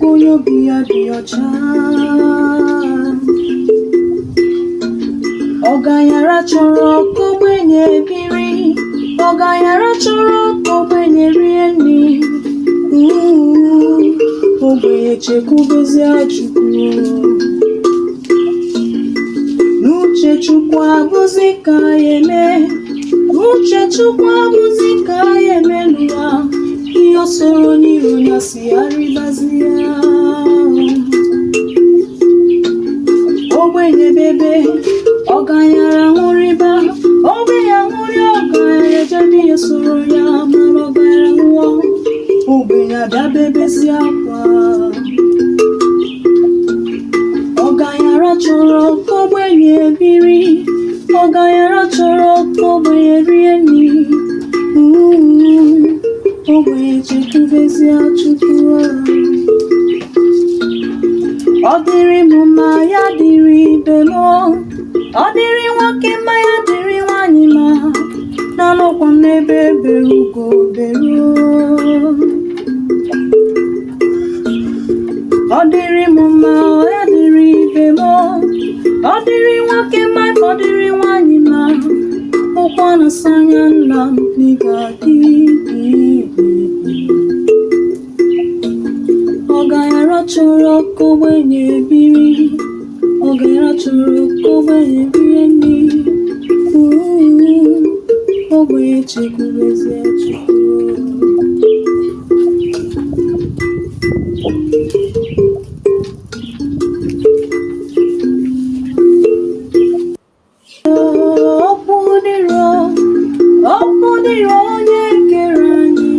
Ogonyo biya diyocha Oganyara chọrọ kogbenye biri Oganyara chọrọ kogbenye rie nri Ogbenye chekwubezi Chukwu N'uche Chukwu abụzi ka ya eme N'uche Chukwu abụzi ka ya eme n'ụwa Ihe o soro n'iru ya si arịbazi ya Ogbenye bebe Oganyara ṅụrịba Ogbenye ṅụrị ọgaranya ejebe ihe soro ya mana ọgaranya nwụọ Ogbenye abịa bebezi akwa Oganyara chọrọ ka ogbenye biri Oganyara chọrọ ka ogbenye rie nri Ogbenye chekwubezi Chukwu Ọ dịrị m mma ya dịrị ibe m Ọ dịrị nwoke mma ya dịrị nwanyị mma N'anọkwa m n'ebe bere ugo bere Ọ dịrị m mma ya dịrị ibe m Ọ dịrị nwoke mma ọ dịrị nwanyị mma Ụkwa na-asa anya nna m n'ịga dị Oganyara chọrọ ka ogbenye biri Oganyara chọrọ ka ogbenye rie nri Ogbenye chekwubezi Chukwu Okwu dịrị onye kere anyị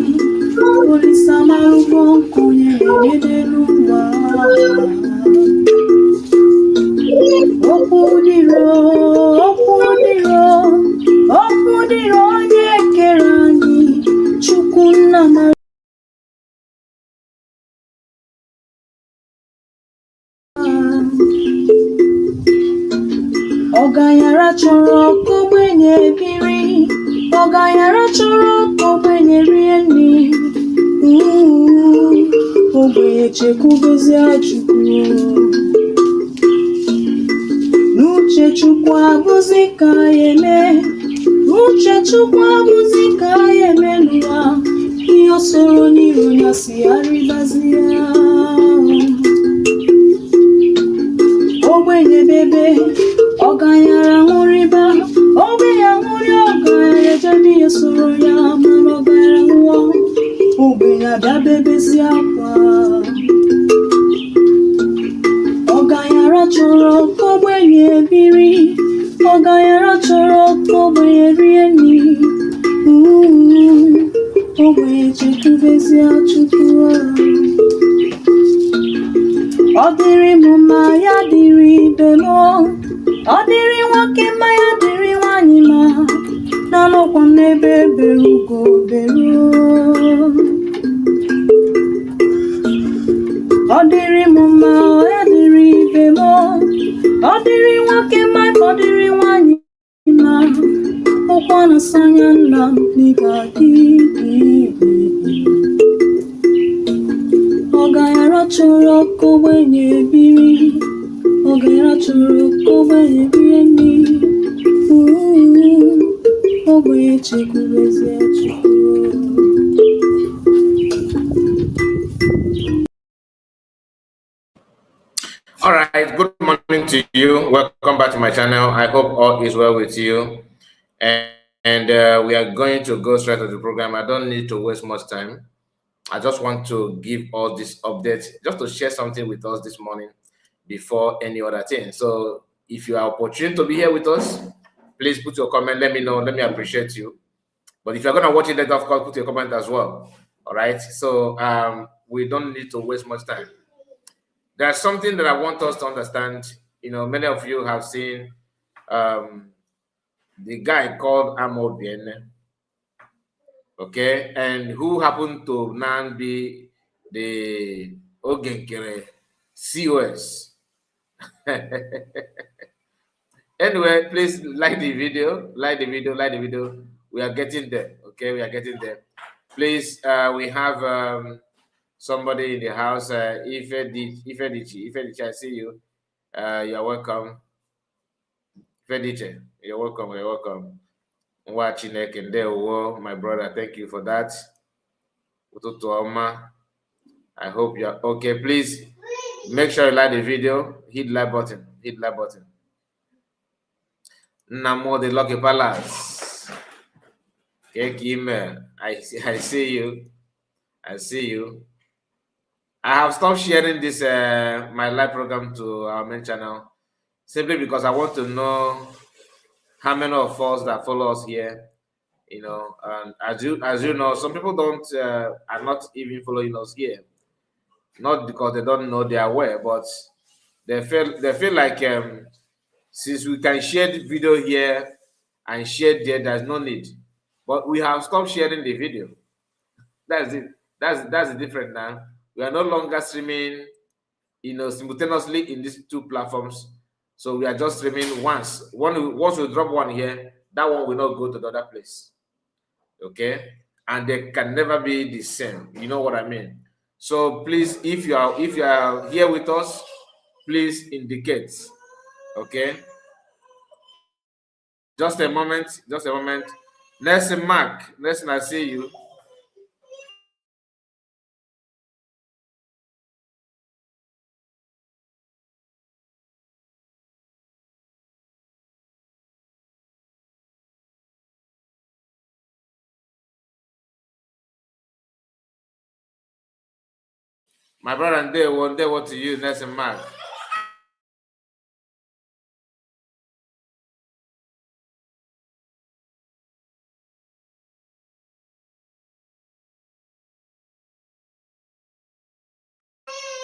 Olisa mara ụgbọ nkụ onye na-emedelu ụwa Okwu dịrị onye kere anyị Chukwu nna mara Oganyara chọrọ ka ogbenye biri Oganyara chọrọ ka ogbenye rie nri Ogbenye chekwubezi Chukwu N'uche Chukwu abụzi ka ya eme N'uche Chukwu abụzi ka ya eme n'ụwa Ihe o soro n'iru ya si arịbazi ya Ogbenye bebe Oganyara ṅụrịba Ogbenye ṅụrị ọgaranya ejebe ihe soro ya mana ọgaranya nwụọ Ogbenye abịa bebezi akwa Oganyara chọrọ ka ogbenye biri Oganyara chọrọ ka ogbenye rie nri Ogbenye chekwubezi Chukwu Ọ dịrị m mma ya dịrị ibe m Ọ dịrị nwoke mma ya dịrị nwanyị mma N'anọkwa m n'ebe bere ugo bere Ọ dịrị m mma ya dịrị ibe m Ọ dịrị nwoke mma ọ dịrị nwanyị mma Ụkwa na-asa anya nna m n'ịga dị Oganyara chọrọ ka ogbenye biri Oganyara chọrọ ka ogbenye rie nri Ogbenye chekwubezi Chukwu All right, good morning to you. Welcome back to my channel. I hope all is well with you. And we are going to go straight to the program. I don't need to waste much time. I just want to give all this update, just to share something with us this morning before any other thing. So if you are opportune to be here with us, please put your comment. Let me know. Let me appreciate you. But if you're going to watch it later, of course, put your comment as well. All right. So we don't need to waste much time. There's something that I want us to understand. You know, many of you have seen the guy called Amobi, okay, and who happened to now be the Ogenkere COS. Anyway, please like the video. We are getting there. Okay, we are getting there. Please, we have somebody in the house. Ifedichi, I see you. You're welcome. Ifediche, you're welcome. You're welcome. Watching and there, my brother. Thank you for that. Ututu Oma. I hope you're okay. Please make sure you like the video. Hit like button. Hit like button. Namo the Lucky Palace. Email. I see you. I see you. I have stopped sharing this my live program to our main channel simply because I want to know how many of us that follow us here. You know, and as you know, some people don't are not even following us here. Not because they don't know they are aware, but they feel like since we can share the video here and share there's no need. But we have stopped sharing the video. That's it. That's the difference now. We are no longer streaming, simultaneously in these two platforms. So we are just streaming once. Once we drop one here, that one will not go to the other place. Okay, and they can never be the same. You know what I mean? So please, if you are here with us, please indicate. Okay, just a moment. Just a moment. Nelson Mark, Nelson, I see you. My brother, and they want to use Nelson Mark.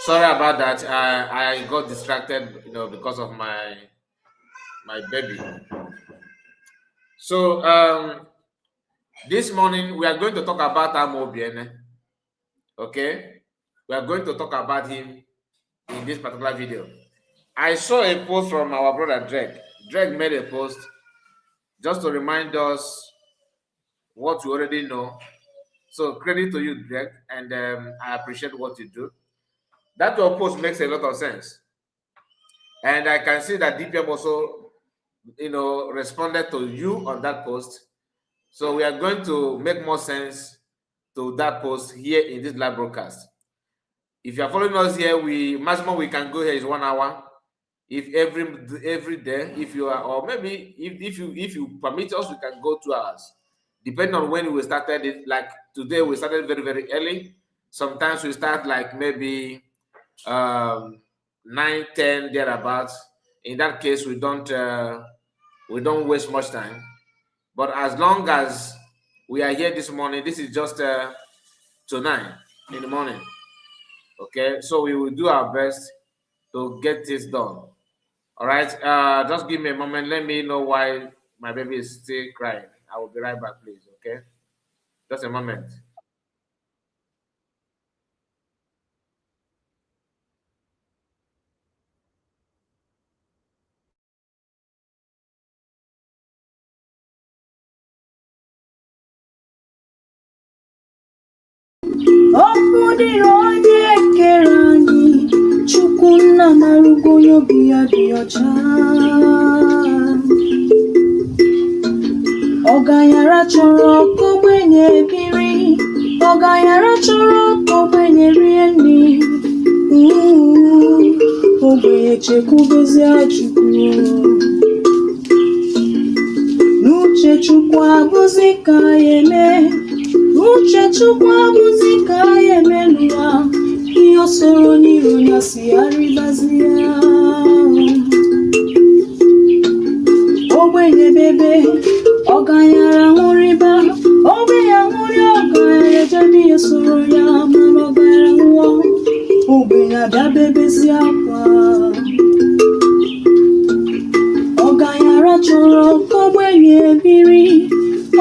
Sorry about that. I got distracted, because of my baby. So this morning we are going to talk about Amobi. Okay, we are going to talk about him in this particular video. I saw a post from our brother Drake. Drake made a post just to remind us what we already know. So credit to you, Drake, and I appreciate what you do. That your post makes a lot of sense, and I can see that DPM also, responded to you on that post. So we are going to make more sense to that post here in this live broadcast. If you are following us here, maximum we can go here is 1 hour. If every day, if you are, or maybe if you permit us, we can go 2 hours, depending on when we started it. Like today, we started very, very early. Sometimes we start like maybe 9, 10 thereabouts. In that case, we don't waste much time. But as long as we are here this morning, this is just to 9 in the morning. Okay, so we will do our best to get this done. All right, just give me a moment. Let me know why my baby is still crying. I will be right back, please. Okay, just a moment. Okwu dịrị onye kere anyị, Chukwu nna na-arụgo ya obi ya dị ọcha. Ọgaranya chọrọ ka ogbenye biri, ọgaranya chọrọ ka ogbenye rie nri. Ogbenye chekwubezie Chukwu. N'uche Chukwu abụzi ka ya eme. Uche Chukwu abụzi ka ya eme n'ụwa, ihe o soro n'iru ya si arịbazi ya. Ogbenye bebe, ọgaranya nwụrịba, ogbenye nwụrị, ọgaranya ejebe ihe soro ya, mana ọgaranya nwụọ, ogbenye abịa bebezi akwa. Ọgaranya chọrọ ka ogbenye biri,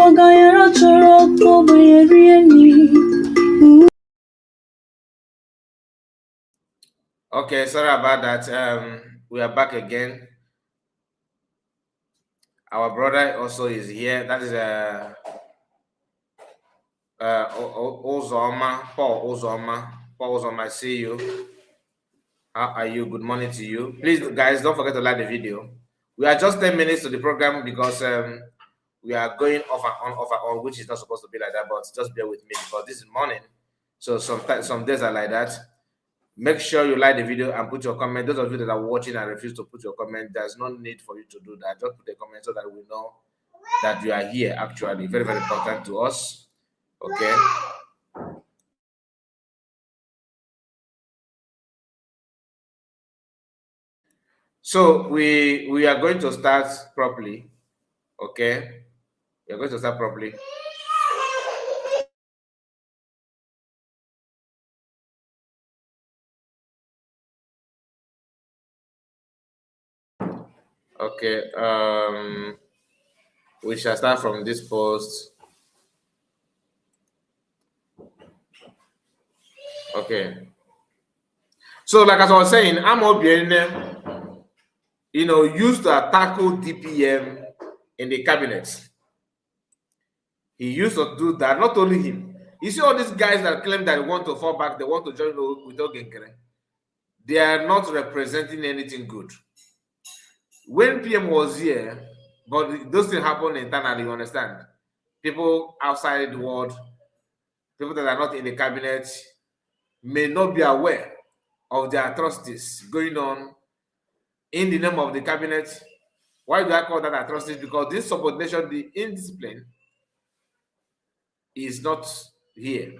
ọgaranya chọrọ ka ogbenye rie nri. Okay, sorry about that. We are back again. Our brother also is here. That is Ozoma, Paul Ozoma. Pause on my see you. How are you? Good morning to you. Please, guys, don't forget to like the video. We are just 10 minutes to the program because we are going off and on, which is not supposed to be like that, but just bear with me because this is morning. So sometimes some days are like that. Make sure you like the video and put your comment. Those of you that are watching and refuse to put your comment, there's no need for you to do that. Just put a comment so that we know that you are here actually. Very, very important to us. Okay. So we are going to start properly. Okay. We are going to start properly. Okay. We shall start from this post. Okay. So, like as I was saying, Amobi, used to tackle DPM in the cabinet. He used to do that. Not only him. You see all these guys that claim that they want to fall back, they want to join with Ogenkere. They are not representing anything good. When PM was here, but those things happen internally, you understand? People outside the world, people that are not in the cabinet, may not be aware of the atrocities going on in the name of the cabinet. Why do I call that atrocities? Because this subordination, the indiscipline, is not here.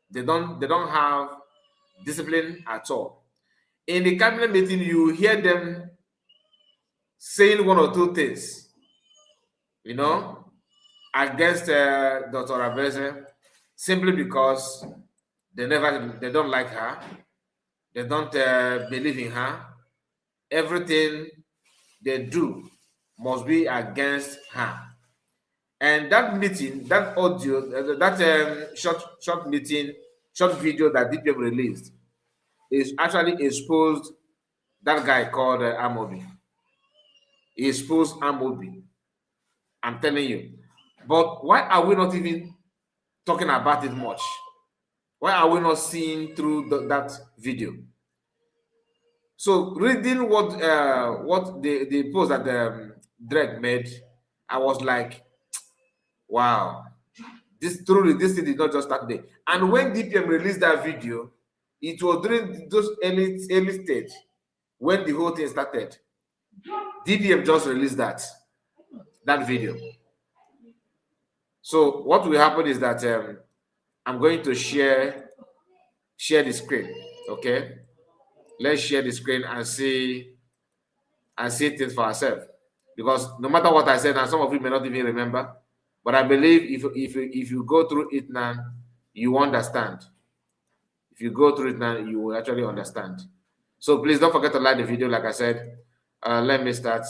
They don't have discipline at all. In the cabinet meeting, you hear them saying one or two things, against Dr. Abeze, simply because they don't like her, they don't believe in her. Everything they do must be against her. And that meeting, that audio, that short meeting, short video that DPM released is actually exposed that guy called Amobi. He exposed Amobi. I'm telling you. But why are we not even talking about it much? Why are we not seeing through that video? So reading what the post that Drake made, I was like, wow, this thing did not just start today. And when DPM released that video, it was during those early stage when the whole thing started. DPM just released that video. So what will happen is that I'm going to share the screen. Okay, let's share the screen and see things for ourselves. Because no matter what I said, and some of you may not even remember, but I believe if you go through it now, you understand. If you go through it now, you will actually understand. So please don't forget to like the video. Like I said, let me start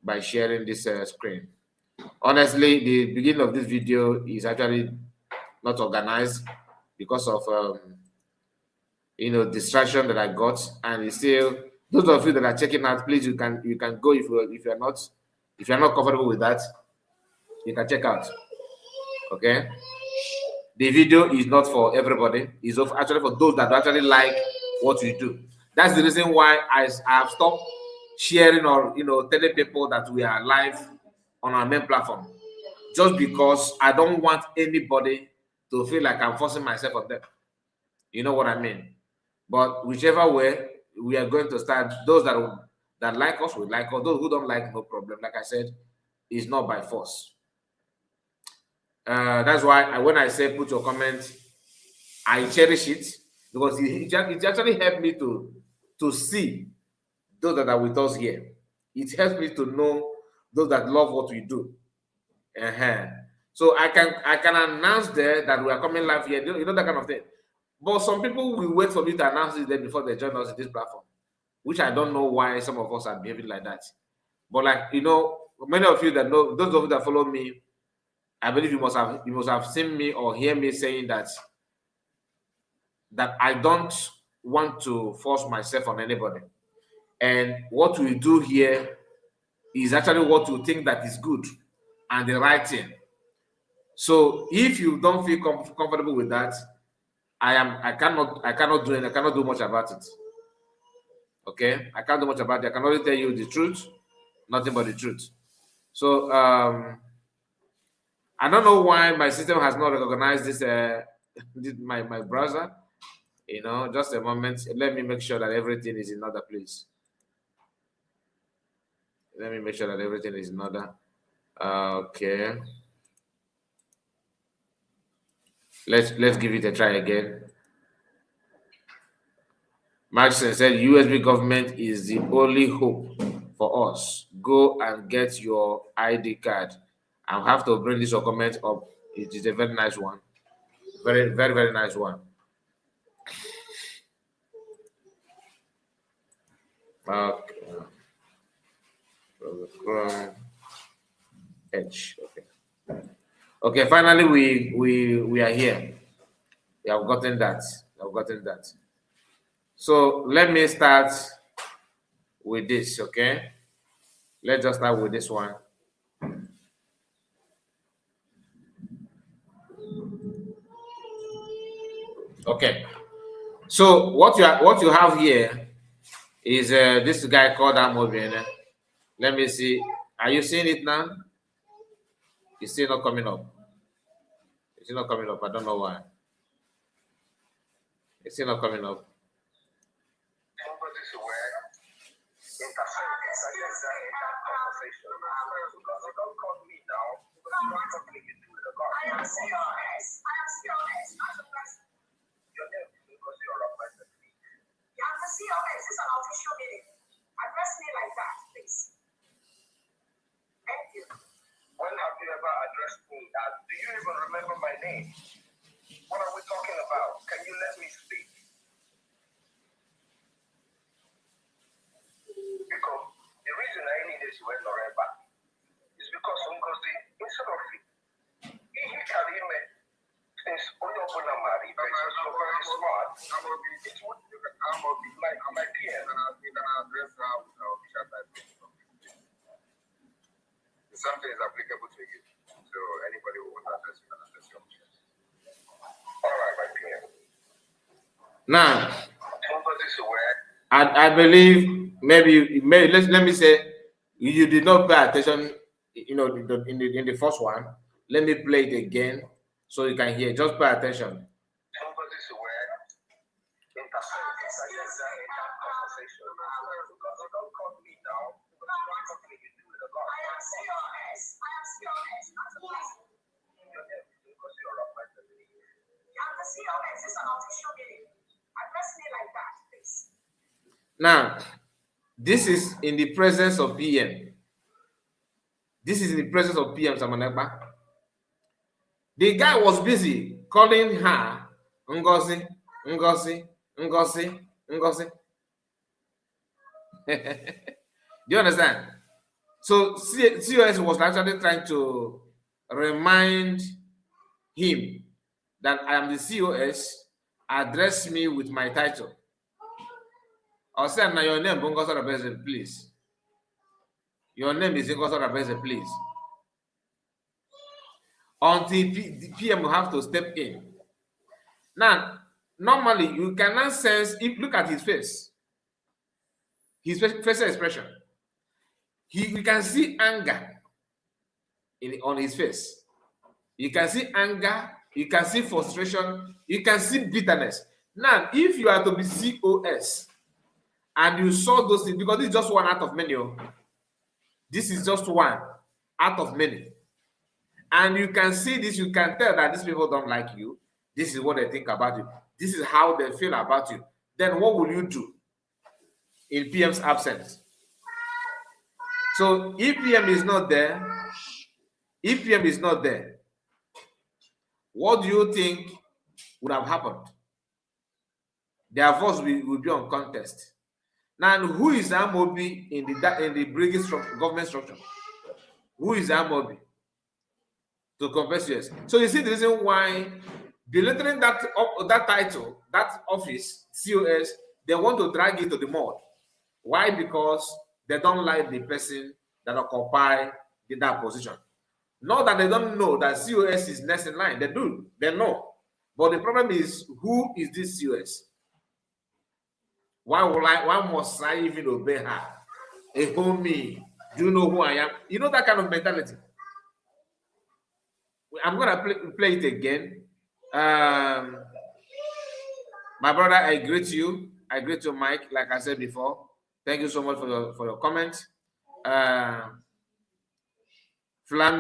by sharing this screen. Honestly, the beginning of this video is actually not organized because of distraction that I got, and it's still those of you that are checking out, please you can go if you're not comfortable with that, you can check out. Okay, the video is not for everybody. It's actually for those that actually like what we do. That's the reason why I have stopped sharing or telling people that we are live on our main platform, just because I don't want anybody to feel like I'm forcing myself on them. You know what I mean? But whichever way, we are going to start. Those that like us will like us. Those who don't like, no problem. Like I said, it's not by force. That's why when I say put your comment, I cherish it because it actually helped me to see those that are with us here. It helps me to know those that love what we do. So I can announce there that we are coming live here. That kind of thing. But some people will wait for me to announce it then before they join us in this platform, which I don't know why some of us are behaving like that. But many of you that know, those of you that follow me, I believe you must have seen me or hear me saying that I don't want to force myself on anybody. And what we do here is actually what we think that is good and the right thing. So if you don't feel comfortable with that, I cannot do much about it. Okay, I can't do much about it. I can only tell you the truth, nothing but the truth. So I don't know why my system has not recognized this. My browser. You know, just a moment. Let me make sure that everything is in order, please. Let me make sure that everything is in order. Okay. Let's give it a try again. Maxson said USB government is the only hope for us. Go and get your ID card. I'll have to bring this document up. It is a very nice one. Very, very, very nice one. Okay. Edge. Okay. Okay, finally we are here. We have gotten that. We have gotten that. So let me start with this, okay? Let's just start with this one. Okay. So what you have here is this guy called Amobi. Let me see. Are you seeing it now? It's still not coming up. It's still not coming up. I don't know why. It's still not coming up. Address me like that, please. Thank you. When have you ever addressed me as? Do you even remember my name? What are we talking about? Can you let me speak? Because the reason I needed you in Noreba is because Ngozi, instead of he carried me since Oyobona Mari, but it's so very smart. Amobi, it would Amobi, my dear. You can address her with our official title. Something is applicable to you. So anybody who wants to address you can address your official. All right, my dear. Now, Somebody's aware. I believe maybe let me say you did not pay attention, you know, in the first one. Let me play it again so you can hear. Just pay attention. Somebody's aware. Conversation. Because you don't call me now. I am serious. Because you're a person. I'm the COS. It's an official meeting. Address me like that, please. Now, this is in the presence of PM. This is in the presence of PM Samanekba. The guy was busy calling her Ngozi, Ngozi, Ngozi, Ngozi. Do you understand? So COS was actually trying to remind him that I am the COS. Address me with my title. Or say, now your name, Bongoso Rabeze, please. Your name is Bongoso Rabeze, please. Until the PM will have to step in. Now, normally you cannot sense, if look at his face, his facial expression. We can see anger on his face. You can see anger, you can see frustration, you can see bitterness. Now, if you are to be COS and you saw those things, because this is just one out of many. This is just one out of many. And you can see this, you can tell that these people don't like you. This is what they think about you. This is how they feel about you. Then what will you do in PM's absence? So if PM is not there, what do you think would have happened? Their voice will be on contest. Now, who is Amobi in the brigade government structure? Who is Amobi? To compare CS. So you see the reason why belittling that title, that office, COS, they want to drag it to the mud. Why? Because they don't like the person that occupy that position. Not that they don't know that COS is next in line. They do. They know. But the problem is, who is this COS? Why must I even obey her? A homie, do you know who I am? You know that kind of mentality. I'm gonna play it again. My brother, I greet you. I greet you, Mike. Like I said before, thank you so much for your comment. Flame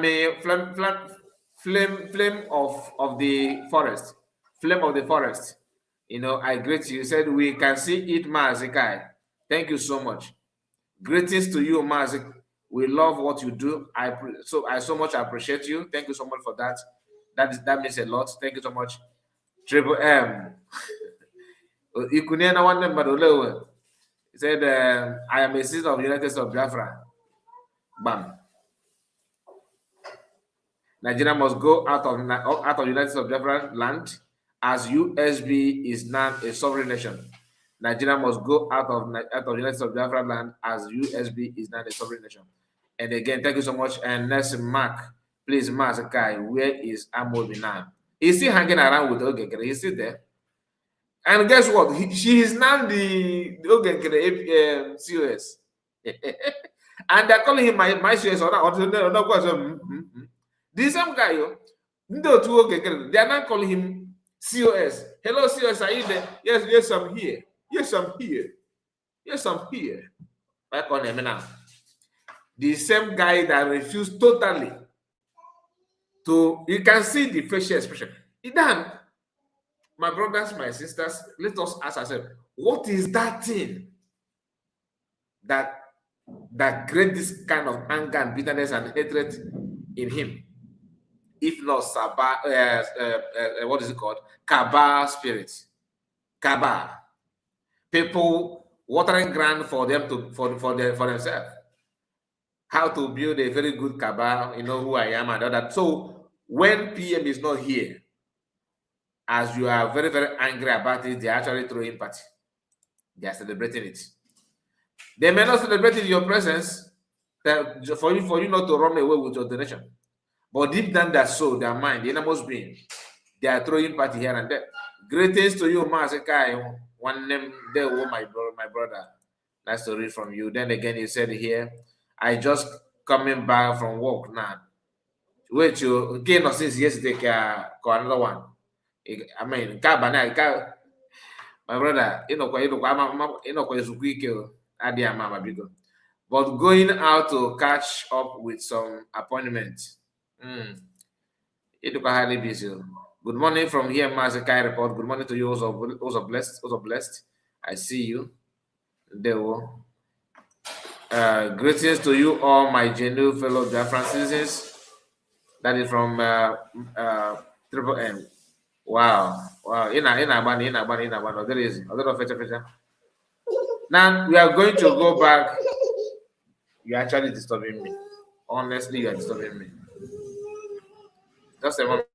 of the forest. Flame of the forest. You know, I greet you. You said we can see it, Mazikai. Thank you so much. Greetings to you, Mazik. We love what you do. I so much appreciate you. Thank you so much for that. That means a lot. Thank you so much. Triple M. He said, I am a citizen of the United States of Biafra. Bam. Nigeria must go out of the United States of Biafra land, as USB is now a sovereign nation. Nigeria must go out of the United States of Biafra land, as USB is now a sovereign nation. And again, thank you so much. And next, Mark, please, Masakai, where is Amobi now? He's still hanging around with Ogekere. He's still there. And guess what? She is now the Ogekere COS. And they're calling him my COS. The same guy, they are not calling him COS. Hello, COS, are you there? Yes, I'm here. Yes, I'm here. Yes, I'm here. Back on him now. The same guy that refused totally to, you can see the facial expression. Then, my brothers, my sisters, let us ask ourselves, what is that thing that creates this kind of anger and bitterness and hatred in him? If not what is it called? Kaba spirits. Kaba. People watering ground for them to for themselves. How to build a very good Kaba, you know who I am and all that. So when PM is not here, as you are very, very angry about it, they are actually throwing party. They are celebrating it. They may not celebrate it in your presence for you not to run away with your donation. But deep down their soul, their mind, the innermost being, they are throwing party here and there. Greetings to you, Masekai. One name there, my brother. Nice to read from you. Then again, he said here, I just coming back from work now. Wait, you again or since yesterday, call another one. I mean, my brother, but going out to catch up with some appointments. It highly busy. Good morning from here, Masekai report. Good morning to you, also blessed. I see you. There. Greetings to you all, my genuine fellow Biafran citizens. That is from Triple M. Wow. There is a lot of feature. Now we are going to go back. You're actually disturbing me. Honestly, you're disturbing me. Just a moment.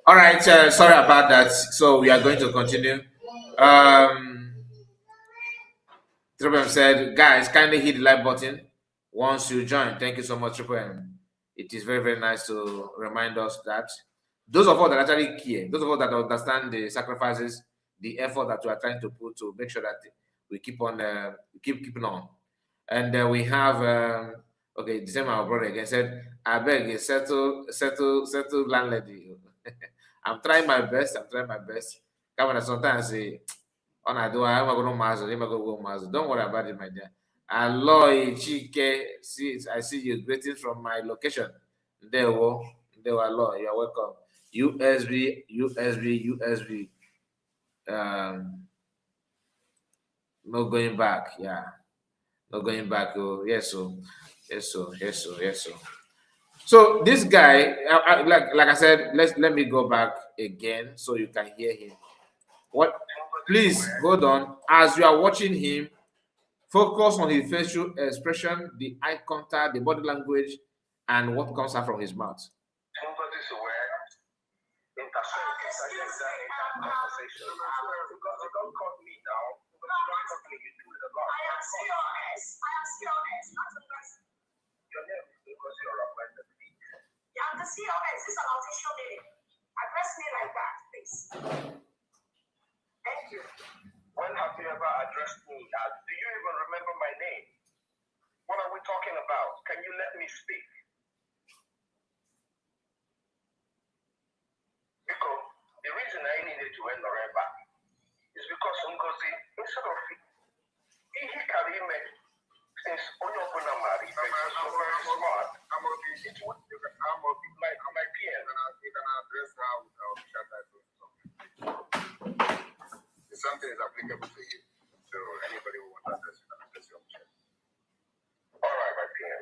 All right, sorry about that. So we are going to continue. Triple M said, guys, kindly hit the like button once you join. Thank you so much, Triple M. It is very, very nice to remind us that those of us that actually care, those of us that understand the sacrifices, the effort that we are trying to put to make sure that we keep on, keeping on. And we have, okay, the same our brother again said, I beg you, settle landlady. I'm trying my best. Come on, sometimes say, on I do, I'm going to master. Don't worry about it, my dear. Aloy Chike, I see you. Greetings from my location. There, Aloy, you're welcome. USB. No going back. Yeah. not going back. Oh, yes, so, yes, so, yes, so, yes, so. So this guy, like I said, let me go back again so you can hear him. What? Please hold on. As you are watching him, focus on his facial expression, the eye contact, the body language, and what comes out from his mouth. Nobody's aware. Intercession in that conversation. Because you don't call me now. Because you don't call me, you do it a lot. I am serious. Your name is because you're a friend of me. Yeah, I'm the COS. This is an audition meeting. Address me like that, please. Thank you. When have you ever addressed me as, do you even remember my name? What are we talking about? Can you let me speak? Because the reason I needed to end Noreba is because Ngozi, instead of he carried me since Oyobuna Mari, so very smart. Amobi, it would Amobi, my PM. You can address her with our official title. If something is applicable to you, so anybody who wants to address you can address your official. All right, my PM.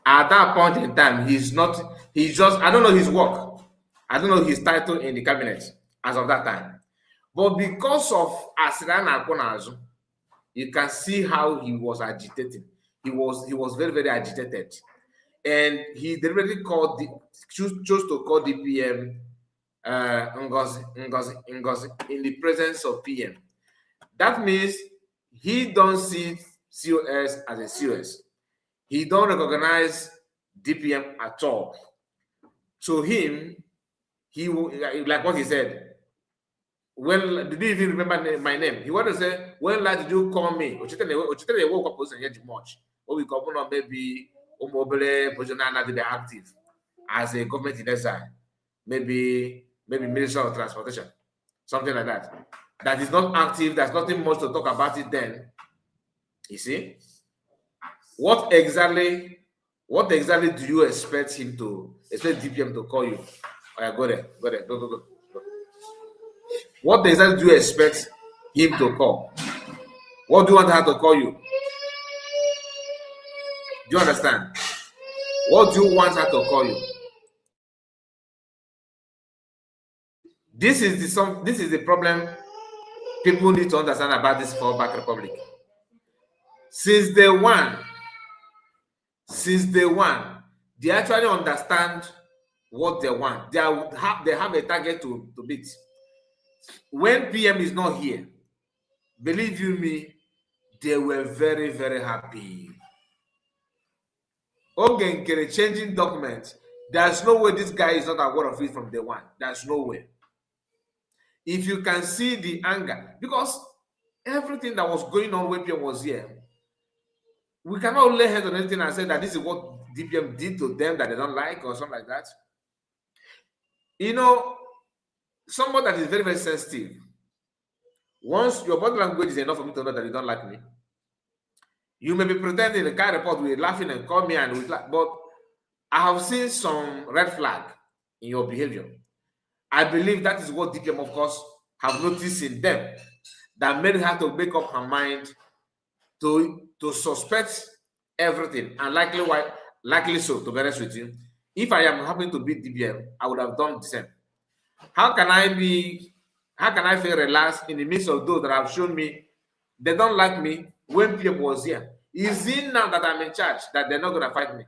At that point in time, he's just, I don't know his work. I don't know his title in the cabinet as of that time. But because of Asirana Akonazu, you can see how he was agitated. He was very, very agitated. And he deliberately chose to call the PM Ngozi in the presence of PM. That means he don't see COS as a COS. He don't recognize DPM at all. To him, he like what he said. Well, did you even remember my name? He wanted to say, when did you call me? Ochitele woke up position yet much. Or we come on maybe mobile position not be active as a government in exile. Maybe Minister of Transportation, something like that. That is not active. There's nothing much to talk about it then. You see? What exactly do you expect DPM to call you? Oh, yeah, go there. Go. What exactly do you expect him to call? What do you want her to call you? Do you understand? What do you want her to call you? This is the problem people need to understand about this fallback republic. Since day one, they actually understand what they want. They have a target to beat. When PM is not here, believe you me, they were very, very happy. Okay, changing documents. There's no way this guy is not aware of it from day one. There's no way. If you can see the anger, because everything that was going on when PM was here, we cannot lay head on anything and say that this is what DPM did to them that they don't like or something like that. You know, someone that is very, very sensitive, once your body language is enough for me to know that you don't like me, you may be pretending the car report with laughing and call me and with laugh, but I have seen some red flag in your behavior. I believe that is what DPM, of course, have noticed in them that made her to make up her mind to suspect everything, and likely so, to be honest with you. If I am happy to beat DPM, I would have done the same. How can I feel relaxed in the midst of those that have shown me they don't like me when PM was here? Is it now that I'm in charge that they're not going to fight me?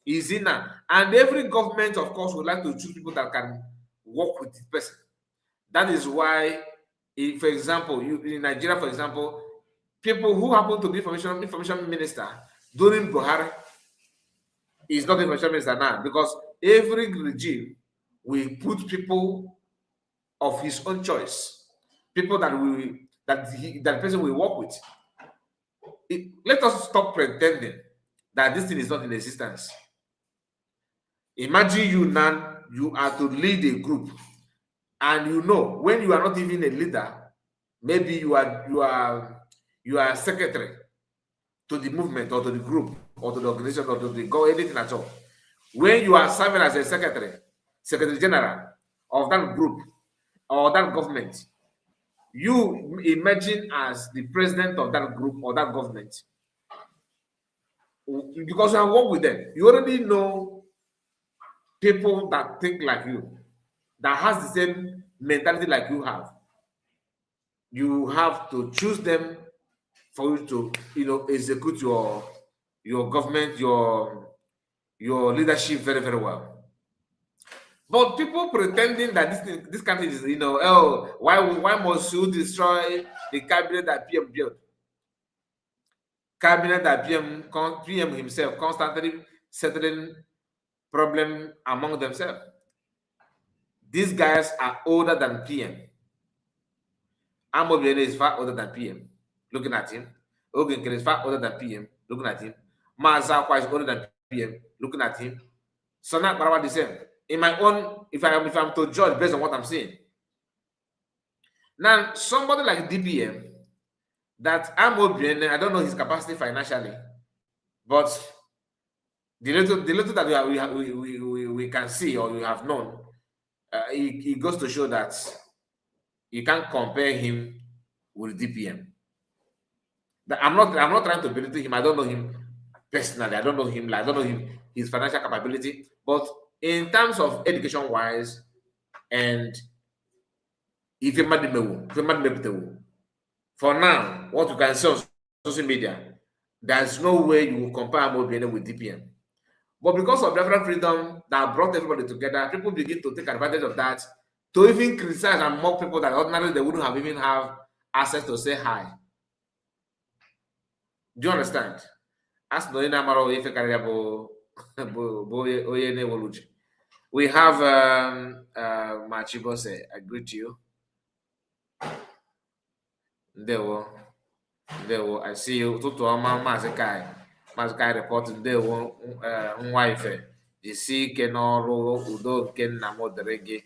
Is it now? And every government, of course, would like to choose people that can work with the person. That is why, for example, in Nigeria, for example, people who happen to be information minister during Buhari is not information minister now, because every regime will put people of his own choice, people that the person will work with. Let us stop pretending that this thing is not in existence. Imagine you are to lead a group, and you know when you are not even a leader, maybe you are secretary to the movement or to the group or to the organization or to the anything at all. When you are serving as a secretary general of that group or that government, you imagine as the president of that group or that government, because you have worked with them, you already know people that think like you, that has the same mentality like you have. You have to choose them for you to, execute your government, your leadership very, very well. But people pretending that this country is, oh, why must you destroy the cabinet that PM built? Cabinet that PM himself constantly settling problem among themselves. These guys are older than PM. Amobi is far older than PM. Looking at him. Ogen is far older than PM. Looking at him. Mazakwa is older than PM. Looking at him. Sonak Barawa the same. In my own, if I'm to judge based on what I'm saying. Now, somebody like DPM, that Amobi, I don't know his capacity financially, but the little that we can see or we have known, it goes to show that you can't compare him with DPM. I'm not trying to belittle him. I don't know him personally. I don't know him. I don't know him, his financial capability. But in terms of education wise, and if you for now, what you can see on social media, there's no way you will compare Amobi with DPM. But because of referral freedom that brought everybody together, people begin to take advantage of that to even criticize and mock people that ordinarily they wouldn't have even have access to say hi. Do you understand? As we have Machibose, I greet you. Ndewo, I see you. Tutu ọma Maazị Kai report ndewo nwa ife. Jisi ike n'ọrụ udo nke nna m dịrị gị.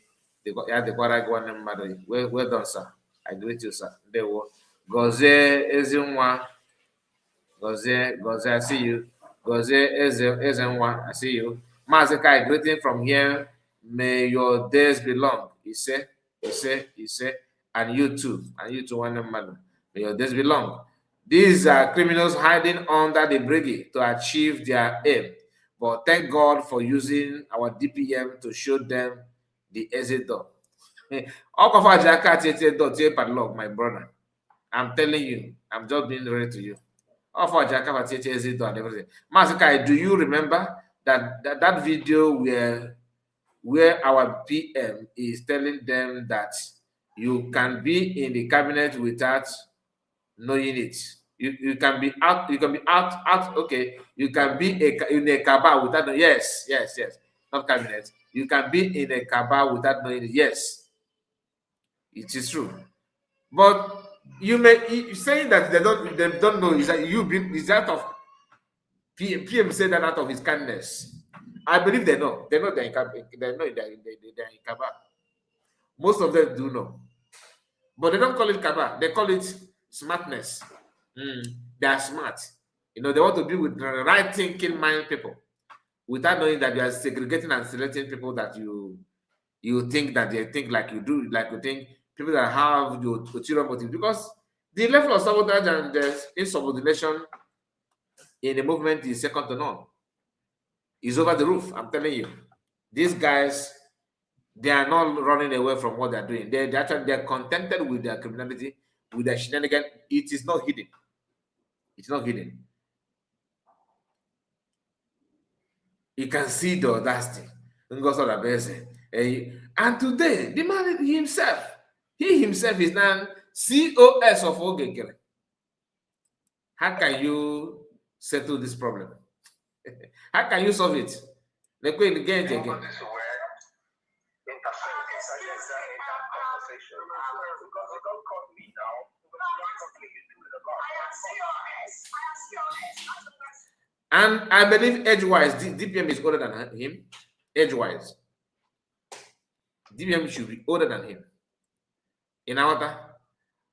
Ya dịkwara gị nwanne mmadụ. Well done, sir. I greet you, sir. Ndewo. Gozie ezi nwa. Gozie, I see you. Gozie Ezenwa, I see you. Maazị Kai, greeting from here. May your days be long. He said, and you too, one man. May your days be long. These are criminals hiding under the bridge to achieve their aim. But thank God for using our DPM to show them the exit door. Padlock, my brother. I'm telling you, I'm just being ready to you. And everything. Masakai, do you remember that video where our PM is telling them that you can be in the cabinet without knowing it? You can be out. Okay, you can be in a cabal without. Yes, not cabinet. You can be in a cabal without knowing it. Yes, it is true, but you may saying that they don't know is that is that of PM said that out of his kindness. I believe they know. They know they're in cabal. Most of them do know. But they don't call it cabal. They call it smartness. They are smart. They want to be with the right thinking mind people without knowing that you are segregating and selecting people that you think that they think like you do, like you think people that have your ulterior motive. Because the level of sabotage and insubordination in the movement is second to none. It's over the roof. I'm telling you. These guys, they are not running away from what they're doing. They're contented with their criminality, with their shenanigans. It is not hidden. It's not hidden. You can see the audacity. And today, the man himself, he himself is now COS of Ogegere. How can you settle this problem? How can you solve it? They're going to get it again. And I believe age-wise, DPM is older than him. Age-wise, DPM should be older than him. In our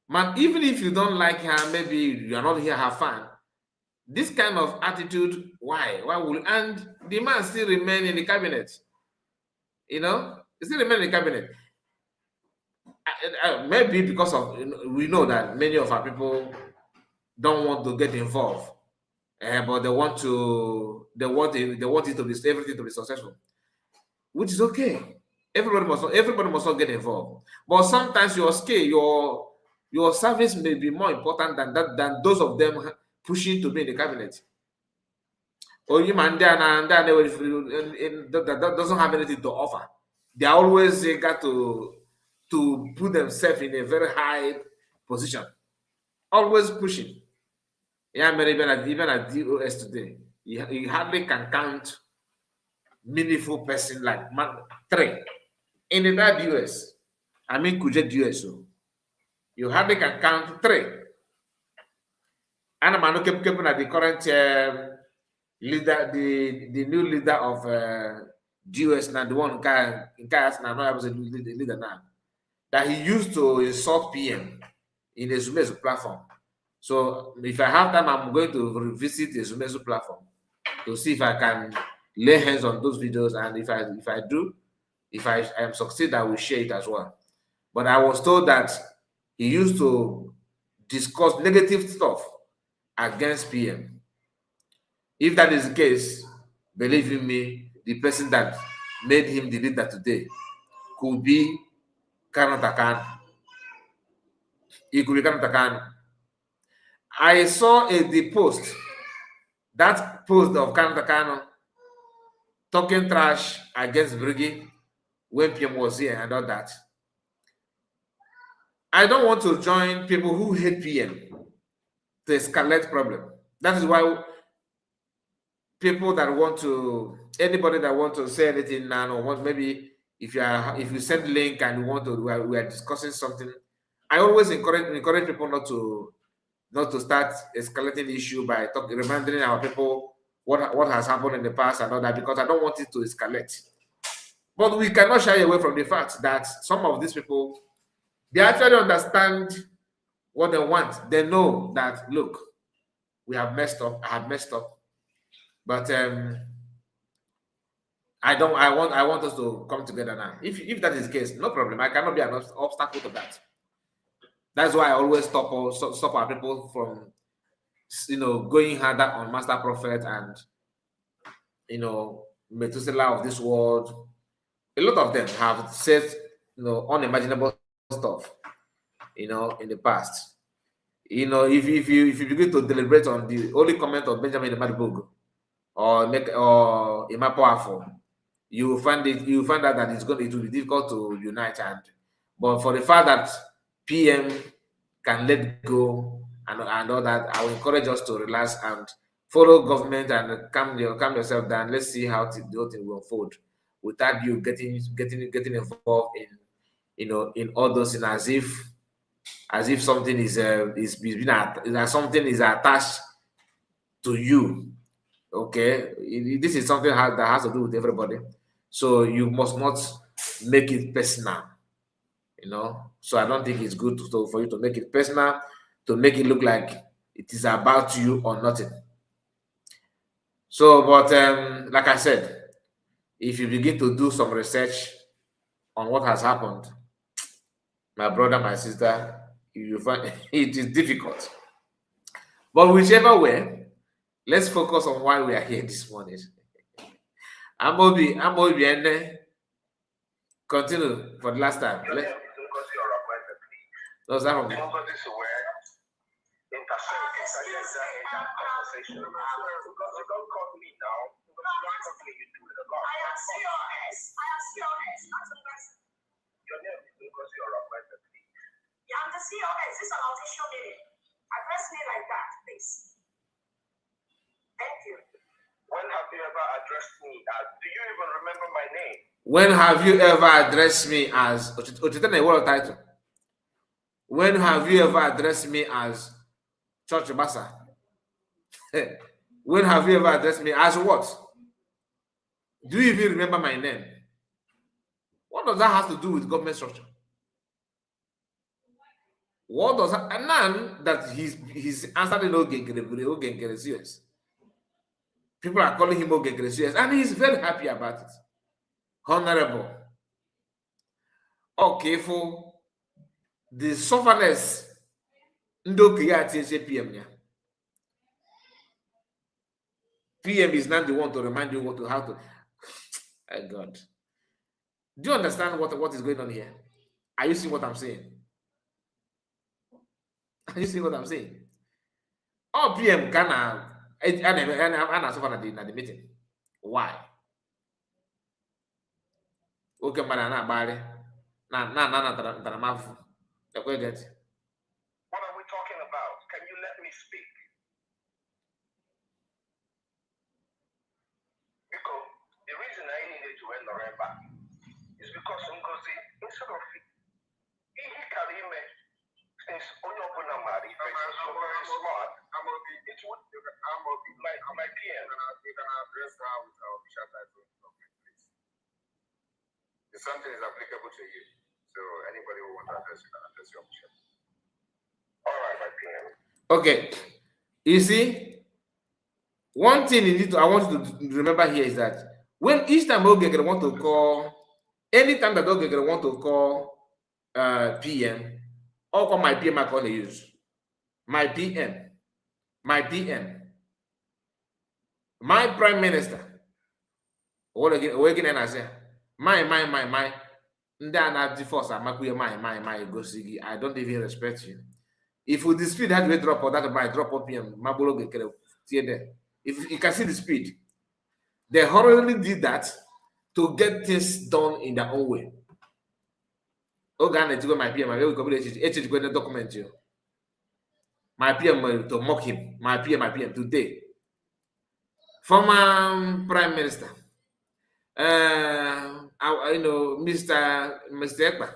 man, even if you don't like her, maybe you are not here have fun. This kind of attitude, why will, and the man still remain in the cabinet? He still remain in the cabinet. maybe because of, we know that many of our people don't want to get involved, but they want it to be everything to be successful, which is okay. Everybody must not get involved. But sometimes your skill, your service may be more important than those of them pushing to be in the cabinet. Or you man there and that doesn't have anything to offer. They are always eager to put themselves in a very high position. Always pushing. Yeah, even at DOS today, you hardly can count meaningful person like three in the DOS. I mean, Kujet DOS. So you hardly can count three. And I'm looking at the current leader, the new leader of DOS now, the one in Kayas now, I was a leader now, that he used to insult PM in the Zumezu platform. So if I have time, I'm going to revisit the Zumezu platform to see if I can lay hands on those videos, and if I am succeed, I will share it as well. But I was told that he used to discuss negative stuff against PM. If that is the case, believe in me, the person that made him the leader today could be Karnatakan. He could be Karnatakan. I saw the post of Karnatakan talking trash against Briggy when PM was here and all that. I don't want to join people who hate PM to escalate problem. That is why people that want to, anybody that want to say anything now, or want, maybe if you send link and you want to, we are discussing something, I always encourage people not to start escalating the issue by reminding our people what has happened in the past and all that, because I don't want it to escalate. But we cannot shy away from the fact that some of these people, they actually understand what they want. They know that, look, we have messed up. I have messed up, but I want us to come together now. If that is the case, no problem. I cannot be an obstacle to that. That's why I always stop our people from, going harder on Master Prophet and, Methuselah of this world. A lot of them have said, unimaginable stuff, in the past. If you begin to deliberate on the only comment of Benjamin Madibug or Imapoafo, you will find out that it will be difficult to unite. But for the fact that PM can let go and all that, I will encourage us to relax and follow government and calm yourself down. Let's see how the whole thing will unfold without you getting involved in all those things as if something something is attached to you. Okay, this is something that has to do with everybody, so you must not make it personal. So I don't think it's good for you to make it personal, to make it look like it is about you or nothing. So, but like I said, if you begin to do some research on what has happened, my brother, my sister, you find it is difficult. But whichever way, let's focus on why we are here this morning. Amobi, Eneh, continue for the last time. Those are I'm the COS. This is an official meeting. Address me like that, please. Thank you. When have you ever addressed me as? Do you even remember my name? When have you ever addressed me as? What title? When have you ever addressed me as Church Basa? When have you ever addressed me as what? Do you even remember my name? What does that have to do with government structure? What does that? And now that he's answering Ogenkere serious. People are calling him Ogenkere serious, and he's very happy about it. Honorable. Okay, for the sufferness ndo create PM ya. PM is not the one to remind you how to. Oh God. Do you understand what is going on here? Are you seeing what I'm saying? Are you seeing what I'm saying? All PM can suffer at the meeting. Why? Okay, man, na bari. Na taramafu. What are we talking about? Can you let me speak? Because the reason I needed to end November is because Ngozi, instead of he Karime, since Onyopuna Mari, so very smart, Amobi, it would Amobi, my PM. You can address her with our official title, please. If something is applicable to you, so anybody who wants to address you can address your official. All right, my PM. Okay, you see, one thing I want you to remember here is that when each time Ogegere want to call, anytime that Ogegere want to call PM, or call my PM, I call use my PM, my Prime Minister. What again? And I say, my. I don't even respect you. If with the speed that we drop or that might drop up PM, if you can see the speed, they hurriedly did that to get things done in their own way. To go my PM, I will come to document you. My PM to mock him, my PM today. Former Prime Minister, Mr. Ekpa.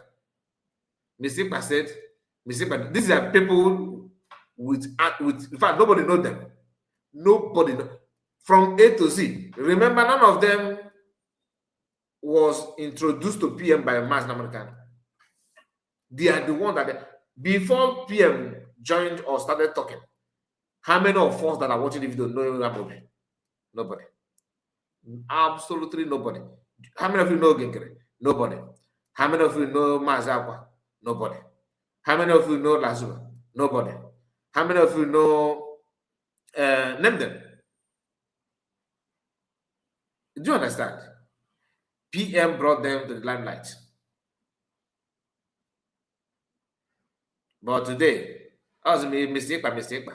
Mr. Ekpa said, these are people with in fact, nobody know them. Nobody know. From A to Z. Remember, none of them was introduced to PM by Mass American. They are the one that, before PM joined or started talking, how many of us that are watching the video know Amobi? Nobody. Absolutely nobody. How many of you know Genkere? Nobody. How many of you know Mazakwa? Nobody. How many of you know Lazula? Nobody. How many of you know name them? Do you understand? PM brought them to the limelight. But today, I was a mistake by mistake.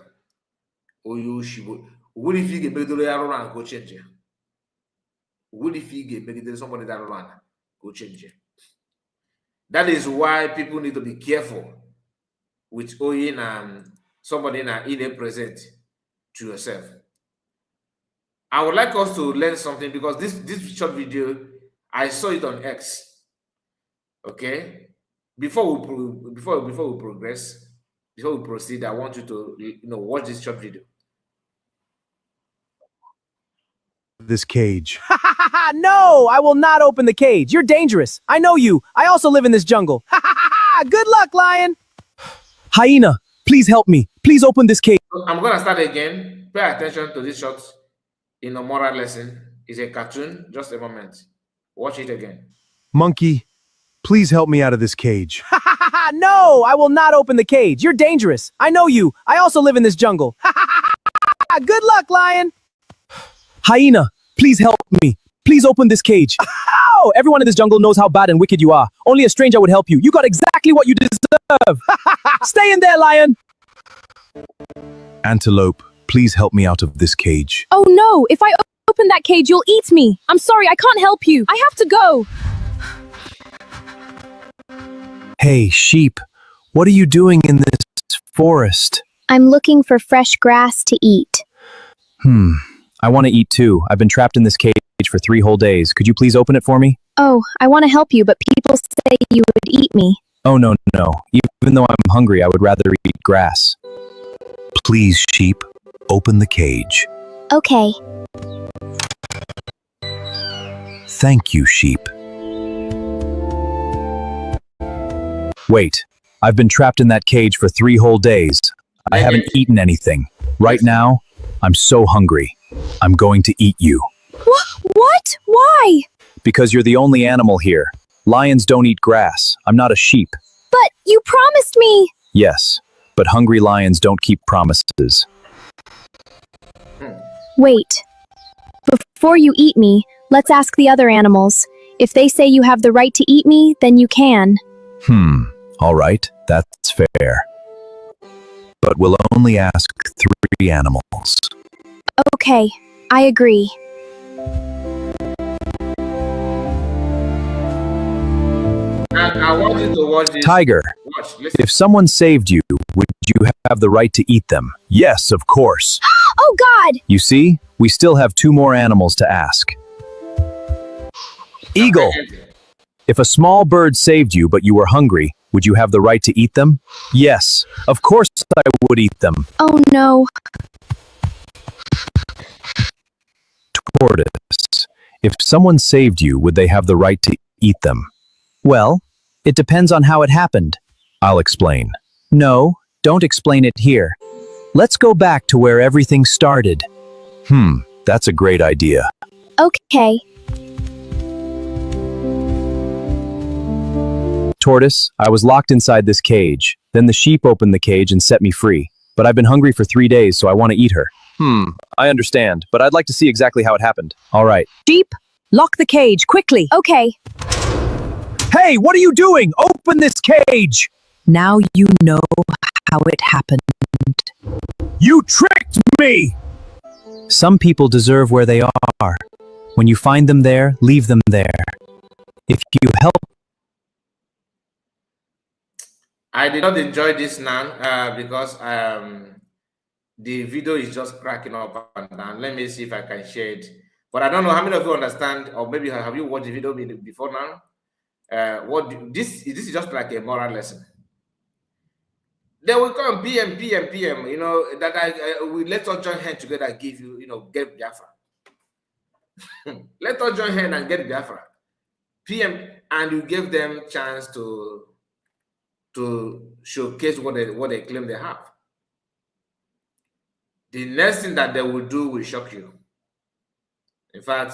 Oh, you shibu. What if you get better around go change? What if you get better somebody that around go change? That is why people need to be careful with owing somebody in a present to yourself. I would like us to learn something because this short video, I saw it on X. Okay, before we progress, before we proceed, I want you to watch this short video. This cage. No, I will not open the cage. You're dangerous. I know you. I also live in this jungle. Good luck, lion. Hyena, please help me. Please open this cage. I'm going to start again. Pay attention to this shot in a moral lesson. It's a cartoon. Just a moment. Watch it again. Monkey, please help me out of this cage. No, I will not open the cage. You're dangerous. I know you. I also live in this jungle. Good luck, lion. Hyena, please help me. Please open this cage. Oh, everyone in this jungle knows how bad and wicked you are. Only a stranger would help you. You got exactly what you deserve. Stay in there, lion. Antelope, please help me out of this cage. Oh no, if I open that cage, you'll eat me. I'm sorry, I can't help you. I have to go. Hey, sheep, what are you doing in this forest? I'm looking for fresh grass to eat. I want to eat too. I've been trapped in this cage for 3 whole days. Could you please open it for me? Oh, I want to help you, but people say you would eat me. Oh, no. Even though I'm hungry, I would rather eat grass. Please, sheep, open the cage. Okay. Thank you, sheep. Wait, I've been trapped in that cage for 3 whole days. I haven't eaten anything. Right now, I'm so hungry. I'm going to eat you. What? Why? Because you're the only animal here. Lions don't eat grass. I'm not a sheep. But you promised me. Yes, but hungry lions don't keep promises. Wait. Before you eat me, let's ask the other animals. If they say you have the right to eat me, then you can. All right, that's fair. But we'll only ask 3 animals. Okay, I agree. I want you to watch this. Tiger, Watch, listen. if someone saved you, would you have the right to eat them? Yes, of course. Oh God! You see, we still have 2 more animals to ask. Eagle, if a small bird saved you but you were hungry, would you have the right to eat them? Yes, of course I would eat them. Oh no. Tortoise, if someone saved you, would they have the right to eat them? Well, it depends on how it happened. I'll explain. No, don't explain it here. Let's go back to where everything started. That's a great idea. Okay. Tortoise, I was locked inside this cage. Then the sheep opened the cage and set me free. But I've been hungry for 3 days, so I want to eat her. I understand, but I'd like to see exactly how it happened. All right. Sheep, lock the cage, quickly. Okay. Hey, what are you doing? Open this cage! Now you know how it happened. You tricked me! Some people deserve where they are. When you find them there, leave them there. If you help... I did not enjoy this now because the video is just cracking up and down. Let me see if I can share it. But I don't know how many of you understand, or maybe have you watched the video before now? This is just like a moral lesson. They will come PM, you know, that we let us join hands together, give you, get Biafra. Let us join hands and get Biafra. PM, and you give them chance to showcase what they claim they have. The next thing that they will do will shock you. In fact,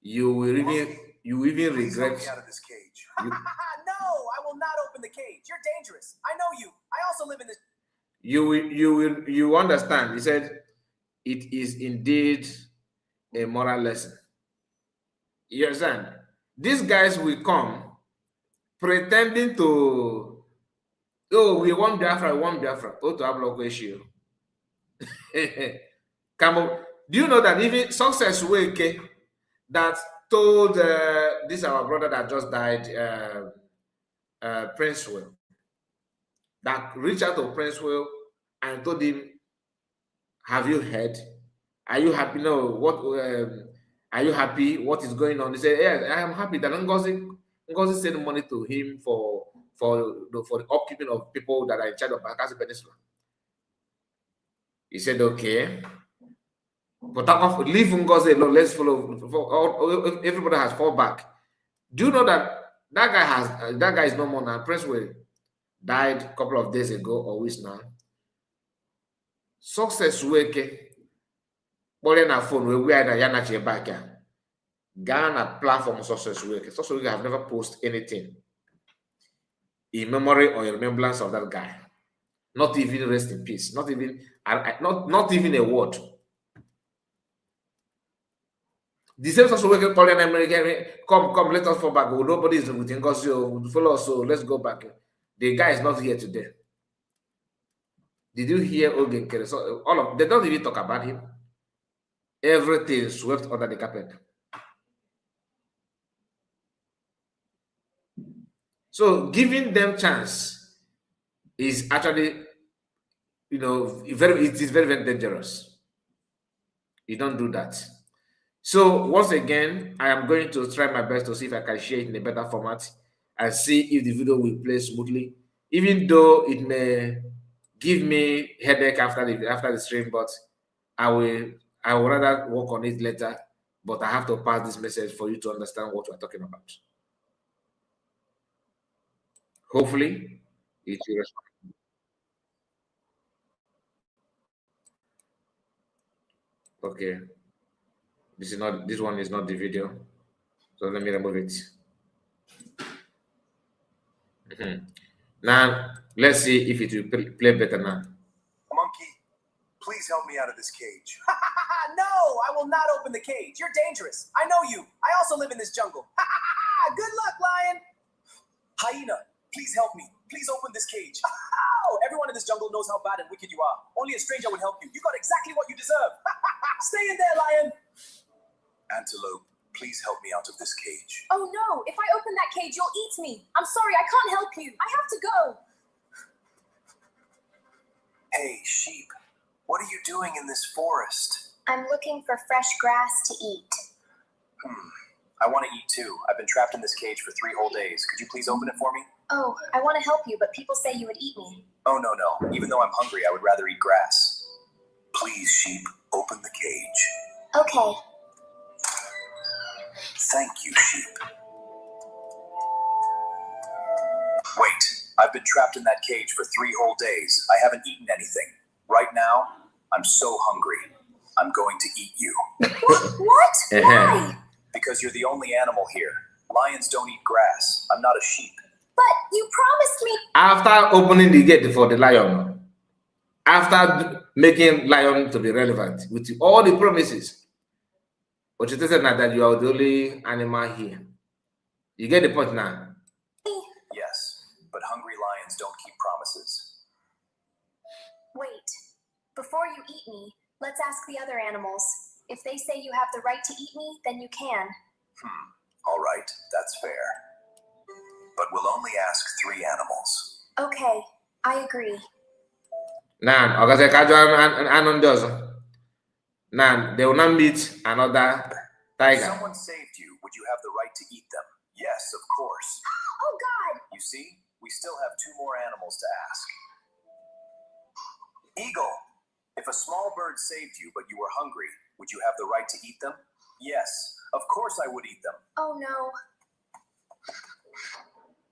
you will even regret. Out of this cage. No, I will not open the cage. You're dangerous. I know you. I also live in this. You understand? He said, it is indeed a moral lesson. You understand? These guys will come pretending to, we want Biafra, Oh, to have local issue. Come on. Do you know that even Success Wake that told this our brother that just died, Prince Will, that reached out to Prince Will and told him, have you heard? Are you happy? No, what are you happy? What is going on? He said, yes, I am happy that Ngozi sent money to him for the upkeeping of people that are in charge of Bakassi Peninsula. He said, okay. But leave Ngozi alone. Let's follow. Everybody has fallback. Do you know that that guy is no more now? Prince Will died a couple of days ago or weeks now. Success Wake, calling a phone we are in Yanachi back. Ghana platform Success Wake. Success Wake have never posted anything in memory or in remembrance of that guy. Not even rest in peace. Not even a word. The same Success Wake calling American, come, let us fall back. Oh, nobody is with Ngozi. Follow us, so let's go back. The guy is not here today. Did you hear Ogen Kere? So they don't even talk about him. Everything swept under the carpet. So giving them chance is actually, it is very, very dangerous. You don't do that. So once again, I am going to try my best to see if I can share it in a better format and see if the video will play smoothly, even though it may give me headache after the stream, but I will rather work on it later. But I have to pass this message for you to understand what we're talking about. Hopefully, it will respond. Okay, this one is not the video, so let me remove it. Now, let's see if it will play better now. Monkey, please help me out of this cage. No, I will not open the cage. You're dangerous. I know you. I also live in this jungle. Good luck, lion. Hyena, please help me. Please open this cage. Oh, everyone in this jungle knows how bad and wicked you are. Only a stranger would help you. You got exactly what you deserve. Stay in there, lion. Antelope, please help me out of this cage. Oh no, if I open that cage, you'll eat me. I'm sorry, I can't help you. I have to go. Hey, sheep, what are you doing in this forest? I'm looking for fresh grass to eat. I want to eat too. I've been trapped in this cage for 3 whole days. Could you please open it for me? Oh, I want to help you, but people say you would eat me. Oh, no. Even though I'm hungry, I would rather eat grass. Please, sheep, open the cage. Okay. Thank you, sheep. Wait, I've been trapped in that cage for 3 whole days. I haven't eaten anything. Right now, I'm so hungry. I'm going to eat you. What? Why? Because you're the only animal here. Lions don't eat grass. I'm not a sheep. But you promised me. After opening the gate for the lion, after making lion to be relevant with all the promises, but you said now that you are the only animal here. You get the point now? Yes, but hungry lions don't keep promises. Wait. Before you eat me, let's ask the other animals. If they say you have the right to eat me, then you can. All right, that's fair. But we'll only ask 3 animals. Okay, I agree. Now, now they will not meet another If tiger. someone saved you, would you have the right to eat them? Yes, of course. Oh God! You see, we still have 2 more animals to ask. Eagle, if a small bird saved you but you were hungry, would you have the right to eat them? Yes, of course I would eat them. Oh no.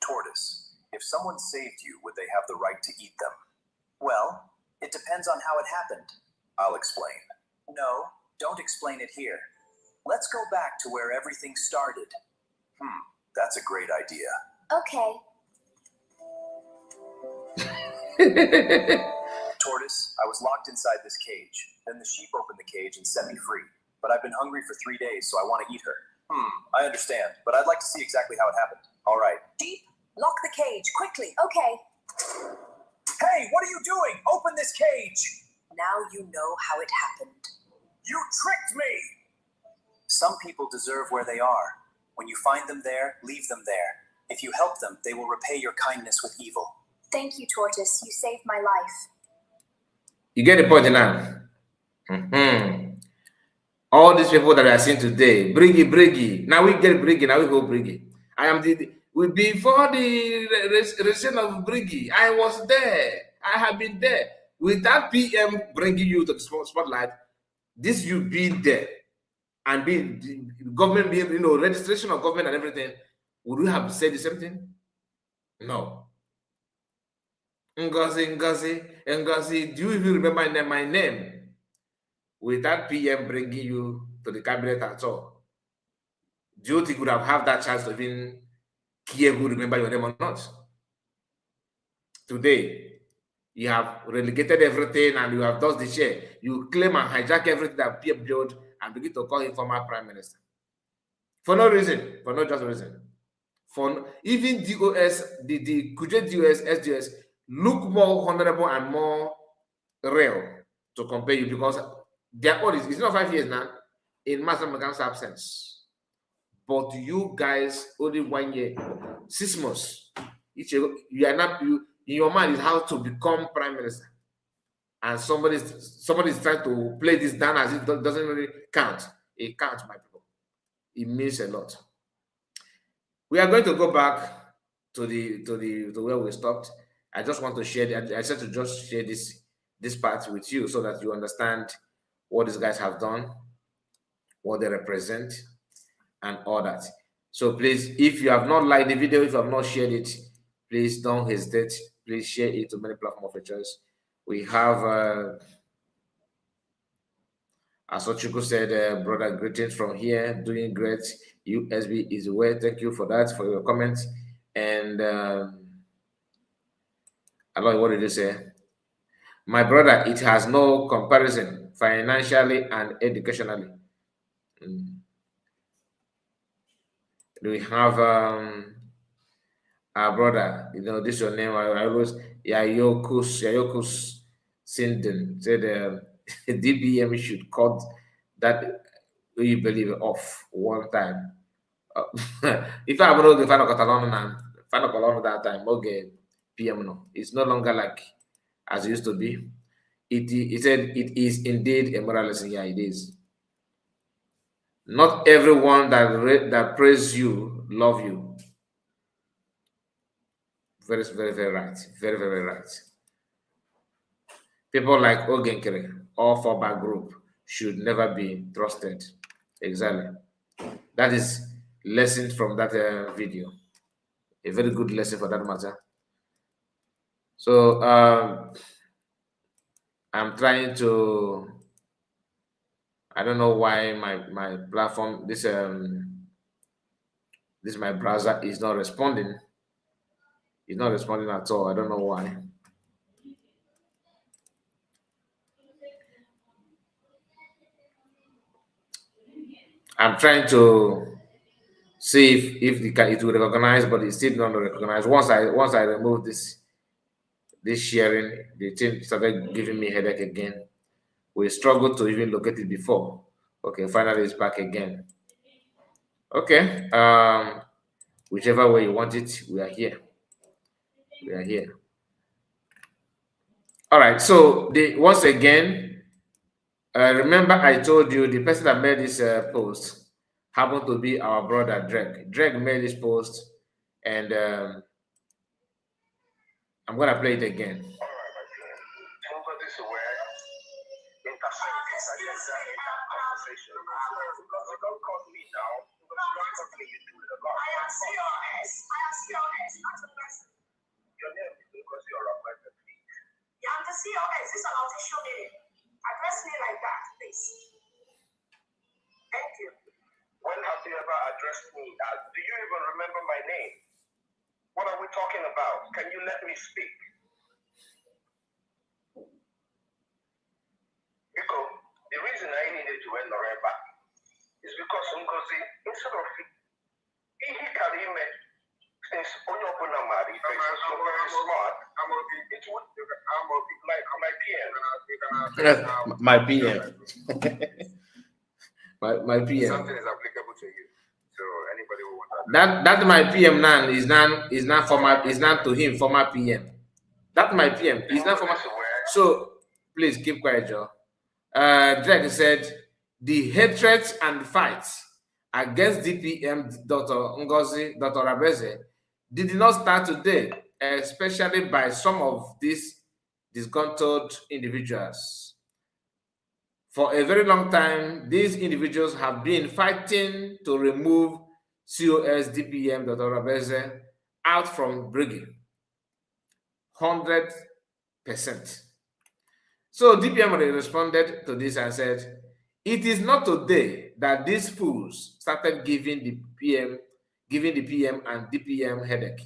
Tortoise, if someone saved you, would they have the right to eat them? Well, it depends on how it happened. I'll explain. No, don't explain it here. Let's go back to where everything started. That's a great idea. Okay. Tortoise, I was locked inside this cage. Then the sheep opened the cage and set me free. But I've been hungry for 3 days, so I want to eat her. I understand, but I'd like to see exactly how it happened. All right. Sheep, lock the cage, quickly. Okay. Hey, what are you doing? Open this cage! Now you know how it happened. You tricked me! Some people deserve where they are. When you find them there, leave them there. If you help them, they will repay your kindness with evil. Thank you, Tortoise. You saved my life. You get the point now. All these people that I seen today, Briggy. Now we get Briggy. Now we go Briggy. I am before the reign of Briggy. I was there. I have been there. With that PM bringing you to the spotlight, this you being there and being the government being, registration of government and everything, would you have said the same thing? No. Ngozi, do you even remember my name? With that PM bringing you to the cabinet at all, do you think you would have that chance to even care who remember your name or not? Today, you have relegated everything and you have done the chair. You claim and hijack everything that PM built and begin to call him former prime minister. For no reason, for no just reason. For even DOS, the Kuje DOS, SDS look more honorable and more real to compare you because their own it's not 5 years now in Master McGann's absence. But you guys only 1 year, 6 months. You are not in your mind is how to become prime minister. And somebody is trying to play this down as it doesn't really count. It counts, my people. It means a lot. We are going to go back to where we stopped. I just want to share. I said to just share this part with you so that you understand what these guys have done, what they represent, and all that. So please, if you have not liked the video, if you have not shared it, please don't hesitate. Please share it to many platforms of your choice. We have, as Ochuku said, brother, greetings from here, doing great. USB is away. Thank you for that, for your comments. And Allah, what did you say? My brother, it has no comparison financially and educationally. We have our brother, this is your name. I always Yayokus Sinden said DBM should cut that you believe off one time. If I know the final Catalan that time, okay, PM no, it's no longer like as it used to be. He said it is indeed a moral lesson. Yeah, it is. Not everyone that praise you love you. Very, very, very right. Very, very right. People like Ogenkere or Fallback group should never be trusted. Exactly. That is lesson from that video. A very good lesson for that matter. So I'm trying to. I don't know why my platform this my browser is not responding. It's not responding at all. I don't know why. I'm trying to see if it will recognize, but it's still not recognized. Once I remove this sharing, the thing started giving me headache again. We struggled to even locate it before. Okay, finally it's back again. Okay, whichever way you want it, we are here. We are here. All right. So once again, remember I told you the person that made this post happened to be our brother Drake. Drake made this post, and I'm gonna play it again. Your name is because you're a private, please. Yeah, I'm the COS. This is an official name. Address me like that, please. Thank you. When have you ever addressed me as? Do you even remember my name? What are we talking about? Can you let me speak? Because the reason I needed to end Noreba is because Ngozi, instead of he carried me. Since Onyo Bonamari faces so very smart, Amobi, it would Amobi like my PM. my PM. Something is applicable to you. So anybody who wants that my PM now is not former, is not to him former PM. That my PM is not former. So please keep quiet, Joe. Drake said the hatred and fights against DPM Dr. Ngozi, Dr. Abeze did not start today, especially by some of these disgruntled individuals. For a very long time, these individuals have been fighting to remove COS DPM Dr. Abeze out from Briggy. 100%. So DPM responded to this and said, it is not today that these fools started giving the PM and DPM headache.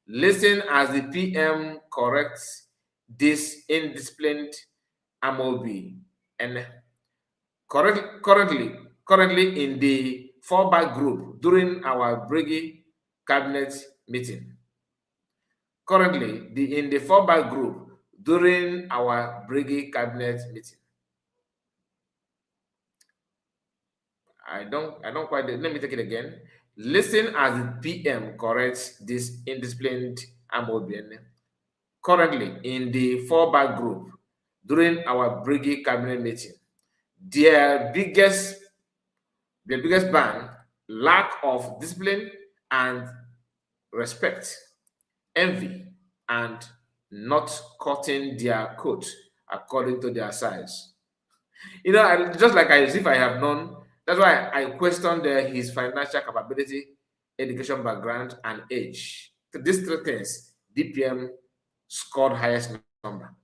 Listen as the PM corrects this indisciplined Amobi and currently in the Fallback group during our Briggy cabinet meeting. Currently in the Fallback group during our Briggy cabinet meeting. I don't quite, let me take it again. Listen as the PM corrects this indisciplined Amobian. Currently in the Fallback group during our Briggy cabinet meeting. Their biggest ban, lack of discipline and respect, envy, and not cutting their coat according to their size. Just like as if I have known. That's why I questioned his financial capability, education background, and age. These three things, DPM scored highest number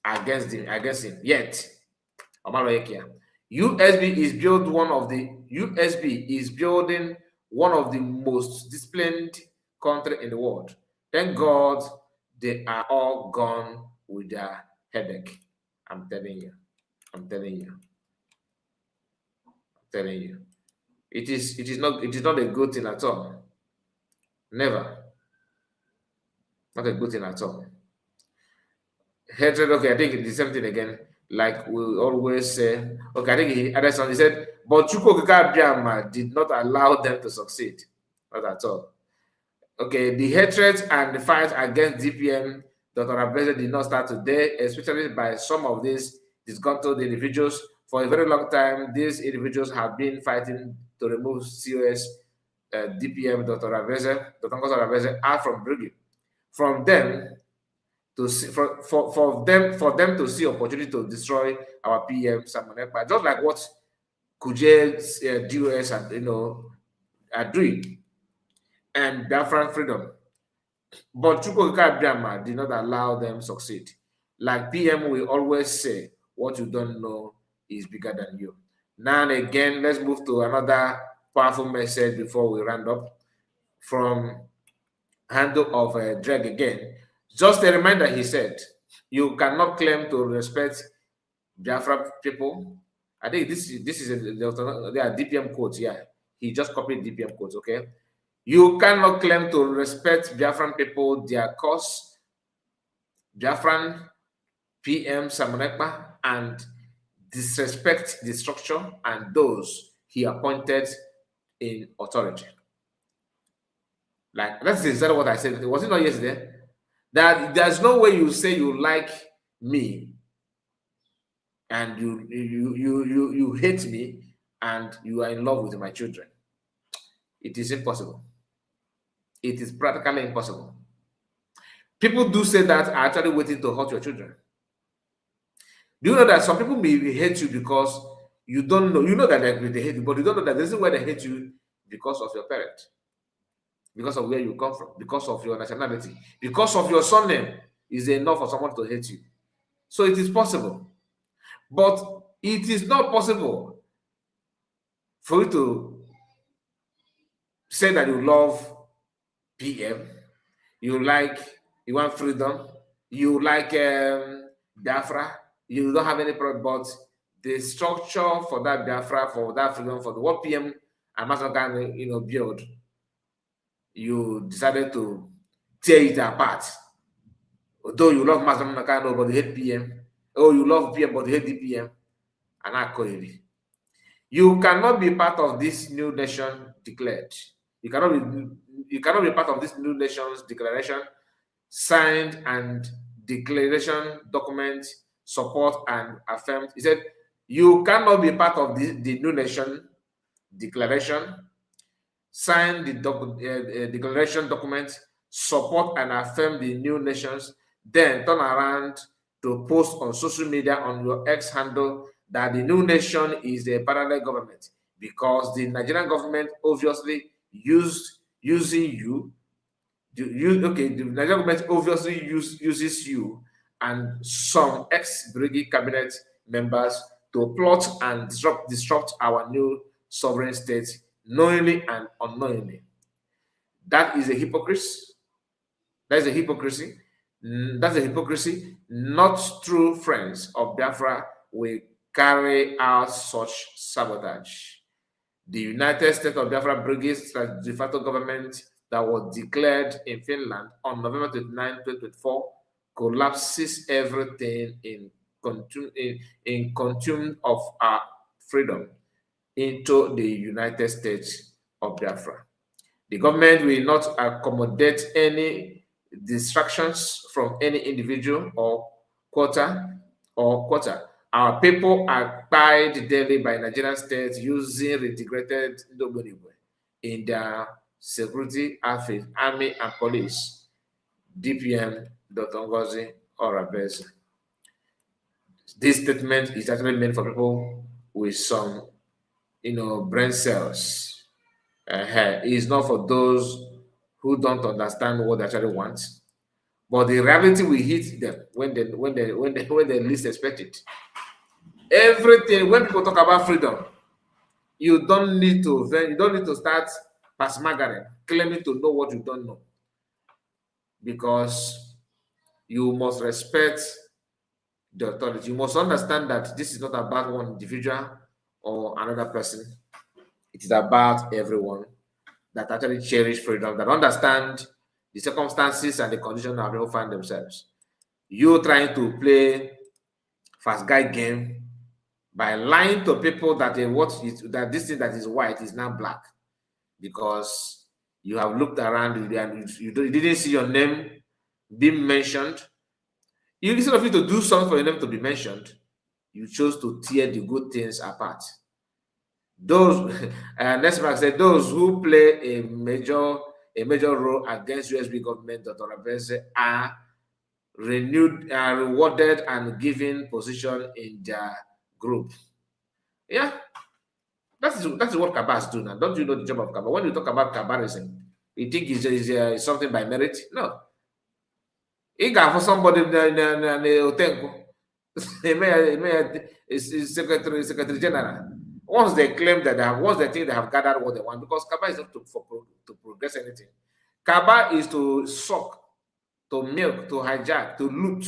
against him. Yet, USB is building one of the most disciplined country in the world. Thank God they are all gone with their headache. I'm telling you. I'm telling you. I'm telling you. It is not a good thing at all. Never. Not a good thing at all. Hatred, okay, I think it's the same thing again. Like we always say, okay, I think he said, but Chukwuka did not allow them to succeed. Not at all. Okay, the hatred and the fight against DPM, Dr. Abeze, did not start today, especially by some of these disgruntled individuals. For a very long time, these individuals have been fighting to remove COS, DPM, Dr. Abeze, out from Brigade. From them to see, for them to see opportunity to destroy our PM Samonekpa, just like what Kuje's DOS are doing, and Biafran freedom. But Chukwuka Abiyama did not allow them succeed. Like PM will always say, what you don't know is bigger than you. Now and again, let's move to another powerful message before we round up from handle of Dreg again. Just a reminder, he said, you cannot claim to respect Biafra people. I think this is there are DPM quotes. Yeah, he just copied DPM quotes. Okay, you cannot claim to respect Biafran people, their cause, Biafran PM Samonekpa, and disrespect the structure and those he appointed in authority. Like, that's exactly what I said. Was it not yesterday? That there's no way you say you like me and you hate me and you are in love with my children. It is impossible. It is practically impossible. People do say that are actually waiting to hurt your children. Do you know that some people may hate you because you don't know? You know that they hate you, but you don't know that this is why they hate you because of your parent, because of where you come from, because of your nationality, because of your surname is enough for someone to hate you. So it is possible. But it is not possible for you to say that you love PM, you want freedom, you like Biafra, you don't have any problem, but the structure for that Biafra, for that freedom, for the what PM and Master build, you decided to tear it apart. Although you love Master Nakano, but you hate PM. Oh, you love PM, but you hate DPM. And I call it. You cannot be part of this new nation declared. You cannot be part of this new nation's declaration, signed and declaration document, support and affirmed. He said, you cannot be part of the new nation declaration, sign the declaration document, support and affirm the new nations, then turn around to post on social media on your X handle that the new nation is a parallel government, because the Nigerian government obviously using you. The Nigerian government obviously uses you and some ex-Brigade cabinet members to plot and disrupt our new sovereign state, knowingly and unknowingly. That is a hypocrisy. That is a hypocrisy. That's a hypocrisy. Not true friends of Biafra will carry out such sabotage. The United States of Biafra Brigade de facto government that was declared in Finland on November 29, 2024 collapses everything in consume of our freedom into the United States of Biafra. The government will not accommodate any distractions from any individual or quarter. Our people are pied daily by Nigerian state using integrated in their security outfit, army and police, DPM, Dr. Ngozi Orabeze. This statement is actually meant for people with some, brain cells. It's not for those who don't understand what they actually want, but the reality will hit them when they least expect it. Everything, when people talk about freedom, you don't need to start pasmagering, claiming to know what you don't know, because You must respect the authority. You must understand that this is not about one individual or another person. It is about everyone that actually cherish freedom, that understand the circumstances and the conditions that people find themselves. You trying to play fast guy game by lying to people that that this thing that is white is now black, because you have looked around and you didn't see your name being mentioned. You, instead of you to do something for your name to be mentioned, you chose to tear the good things apart. Those next mark said those who play a major role against USB government Dr. Abese are rewarded and given position in their group. Yeah, that's what cabals do now. Don't you know the job of cabal? When you talk about cabalism, you think it's something by merit? No. You got for somebody in the hotel, secretary general. Once they claim that once they think they have gathered what they want, because Kaba is not to progress anything. Kaba is to suck, to milk, to hijack, to loot.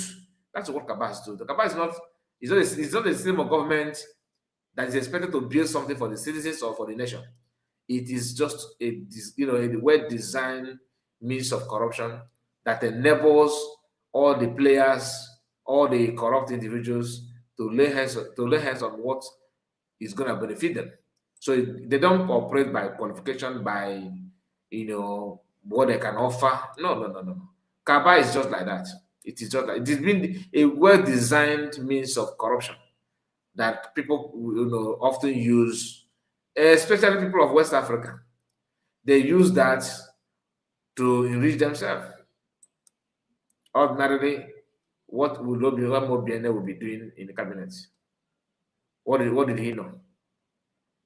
That's what Kaba is to do. The Kaba is not, it's not a system of government that is expected to build something for the citizens or for the nation. It is just a well-designed means of corruption that enables all the players, all the corrupt individuals to lay hands on what is going to benefit them. So they don't operate by qualification, by what they can offer. No. Kaba is just like that. It is just like it has been a well-designed means of corruption that people often use, especially people of West Africa. They use that to enrich themselves. Ordinarily, what would Eneh will be doing in the cabinet? What did he know?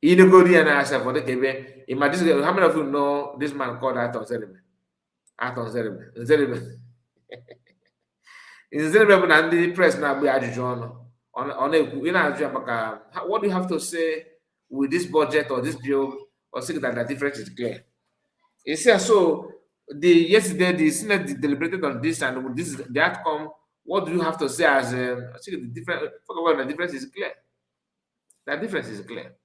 He didn't go there and ask for the KB. How many of you know this man called Aton Zerebe? Aton Zerebe. In Zerebe, and the press now be adjourned. What do you have to say with this budget or this bill, or say that the difference is clear? You see, so yesterday the Senate deliberated on this, and with this the outcome. What do you have to say as I think the difference? The difference is clear. The difference is clear.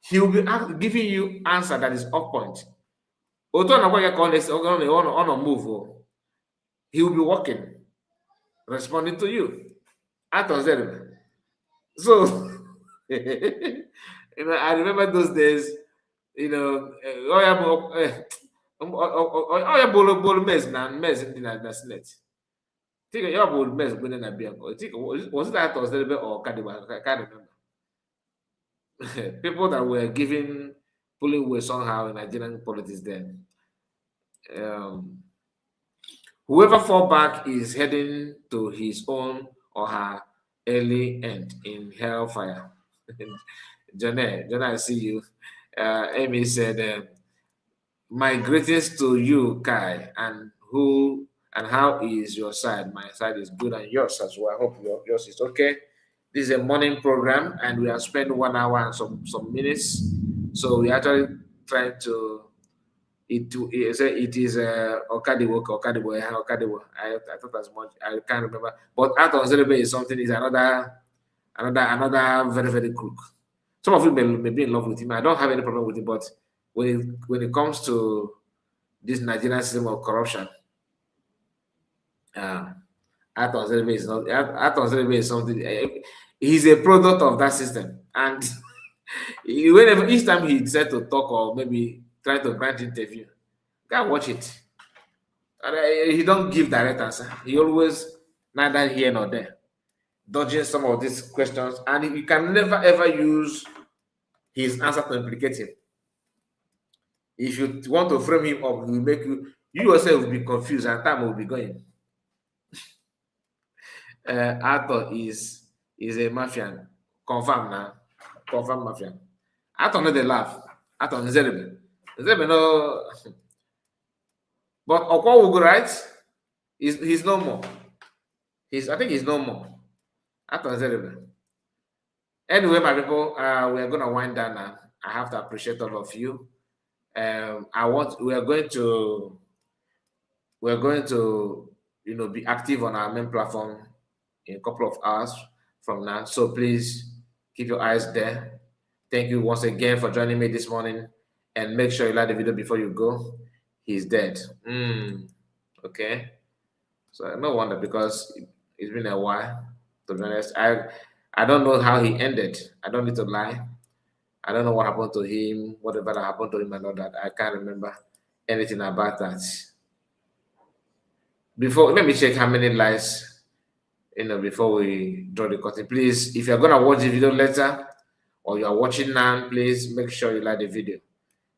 He will be giving you answer that is off point. On a move, he will be working, responding to you. So I remember those days. Mez in the Senate. Think your old mess going in a vehicle. Was it that or Kadiba? I can't remember. People that were pulling away somehow in Nigerian politics then. Whoever Fallback is heading to his own or her early end in hellfire. Jonah, I see you. Amy said, my greetings to you, Kai, and how is your side? My side is good, and yours as well. I hope yours is okay. This is a morning program, and we have spent 1 hour and some minutes. So we actually trying to it is Okadiwo. I thought as much. I can't remember. But Aton Zerebe is something. Is another very very crook. Some of you may be in love with him. I don't have any problem with him, but when it comes to this Nigerian system of corruption, Aton Zerebe is something. He's a product of that system, and whenever each time he decides to talk or maybe try to grant interview, go watch it. And he don't give direct answer. He always neither here nor there, dodging some of these questions, and you can never ever use his answer to implicate him. If you want to frame him up, will make you yourself will be confused, and time will be going. Arthur is a mafian. Confirm now. Confirm mafian. Arthur no dey laugh. Arthur Zerebe. Zerebe no. But Okwa will go right. He's no more. I think he's no more. Arthur Zerebe. Anyway, my people, we are gonna wind down now. I have to appreciate all of you. We are going to be active on our main platform in a couple of hours from now. So please keep your eyes there. Thank you once again for joining me this morning, and make sure you like the video before you go. He's dead. Okay. So no wonder, because it's been a while. To be honest, I don't know how he ended. I don't need to lie. I don't know what happened to him, whatever that happened to him and all that. I can't remember anything about that. Before, let me check how many likes, before we draw the curtain. Please, if you're gonna watch the video later or you're watching now, please make sure you like the video.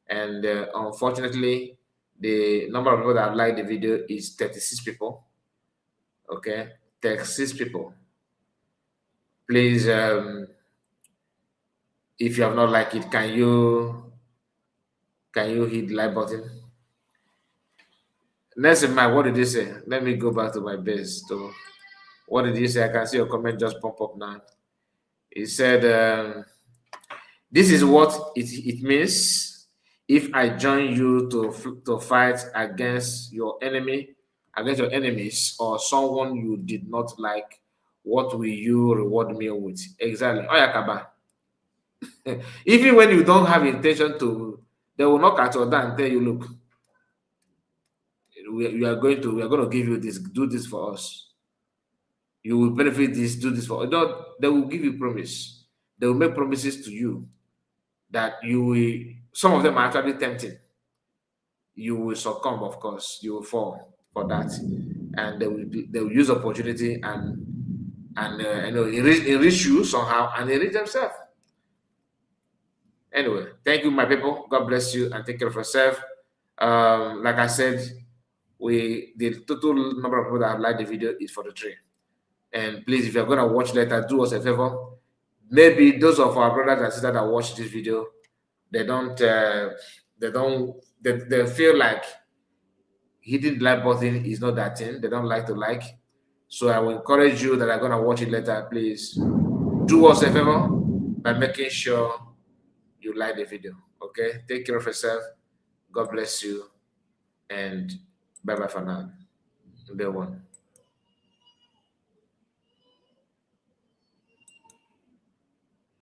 And unfortunately, the number of people that have liked the video is 36 people. Okay, 36 people. Please, if you have not liked it, can you hit the like button? Next in mind, what did you say? Let me go back to my base. So, what did you say? I can see your comment just pop up now. He said, "This is what it means if I join you to fight against your enemies, or someone you did not like. What will you reward me with?" Exactly. Oyakaba. Even when you don't have intention to, they will knock at your door and tell you, "Look, we are going to give you this. Do this for us. You will benefit this. Do this for us." They will give you promise. They will make promises to you that you will. Some of them are actually tempting. You will succumb, of course. You will fall for that, and they will use opportunity and enrich you somehow and enrich themselves. Anyway, thank you, my people. God bless you and take care of yourself. Like I said, the total number of people that have liked the video is 43. And please, if you're gonna watch later, do us a favor. Maybe those of our brothers and sisters that watch this video, they feel like hitting the like button is not that thing. They don't like to like. So I will encourage you that are gonna watch it later. Please do us a favor by making sure you like the video. Okay, take care of yourself. God bless you, and bye bye for now. Day one.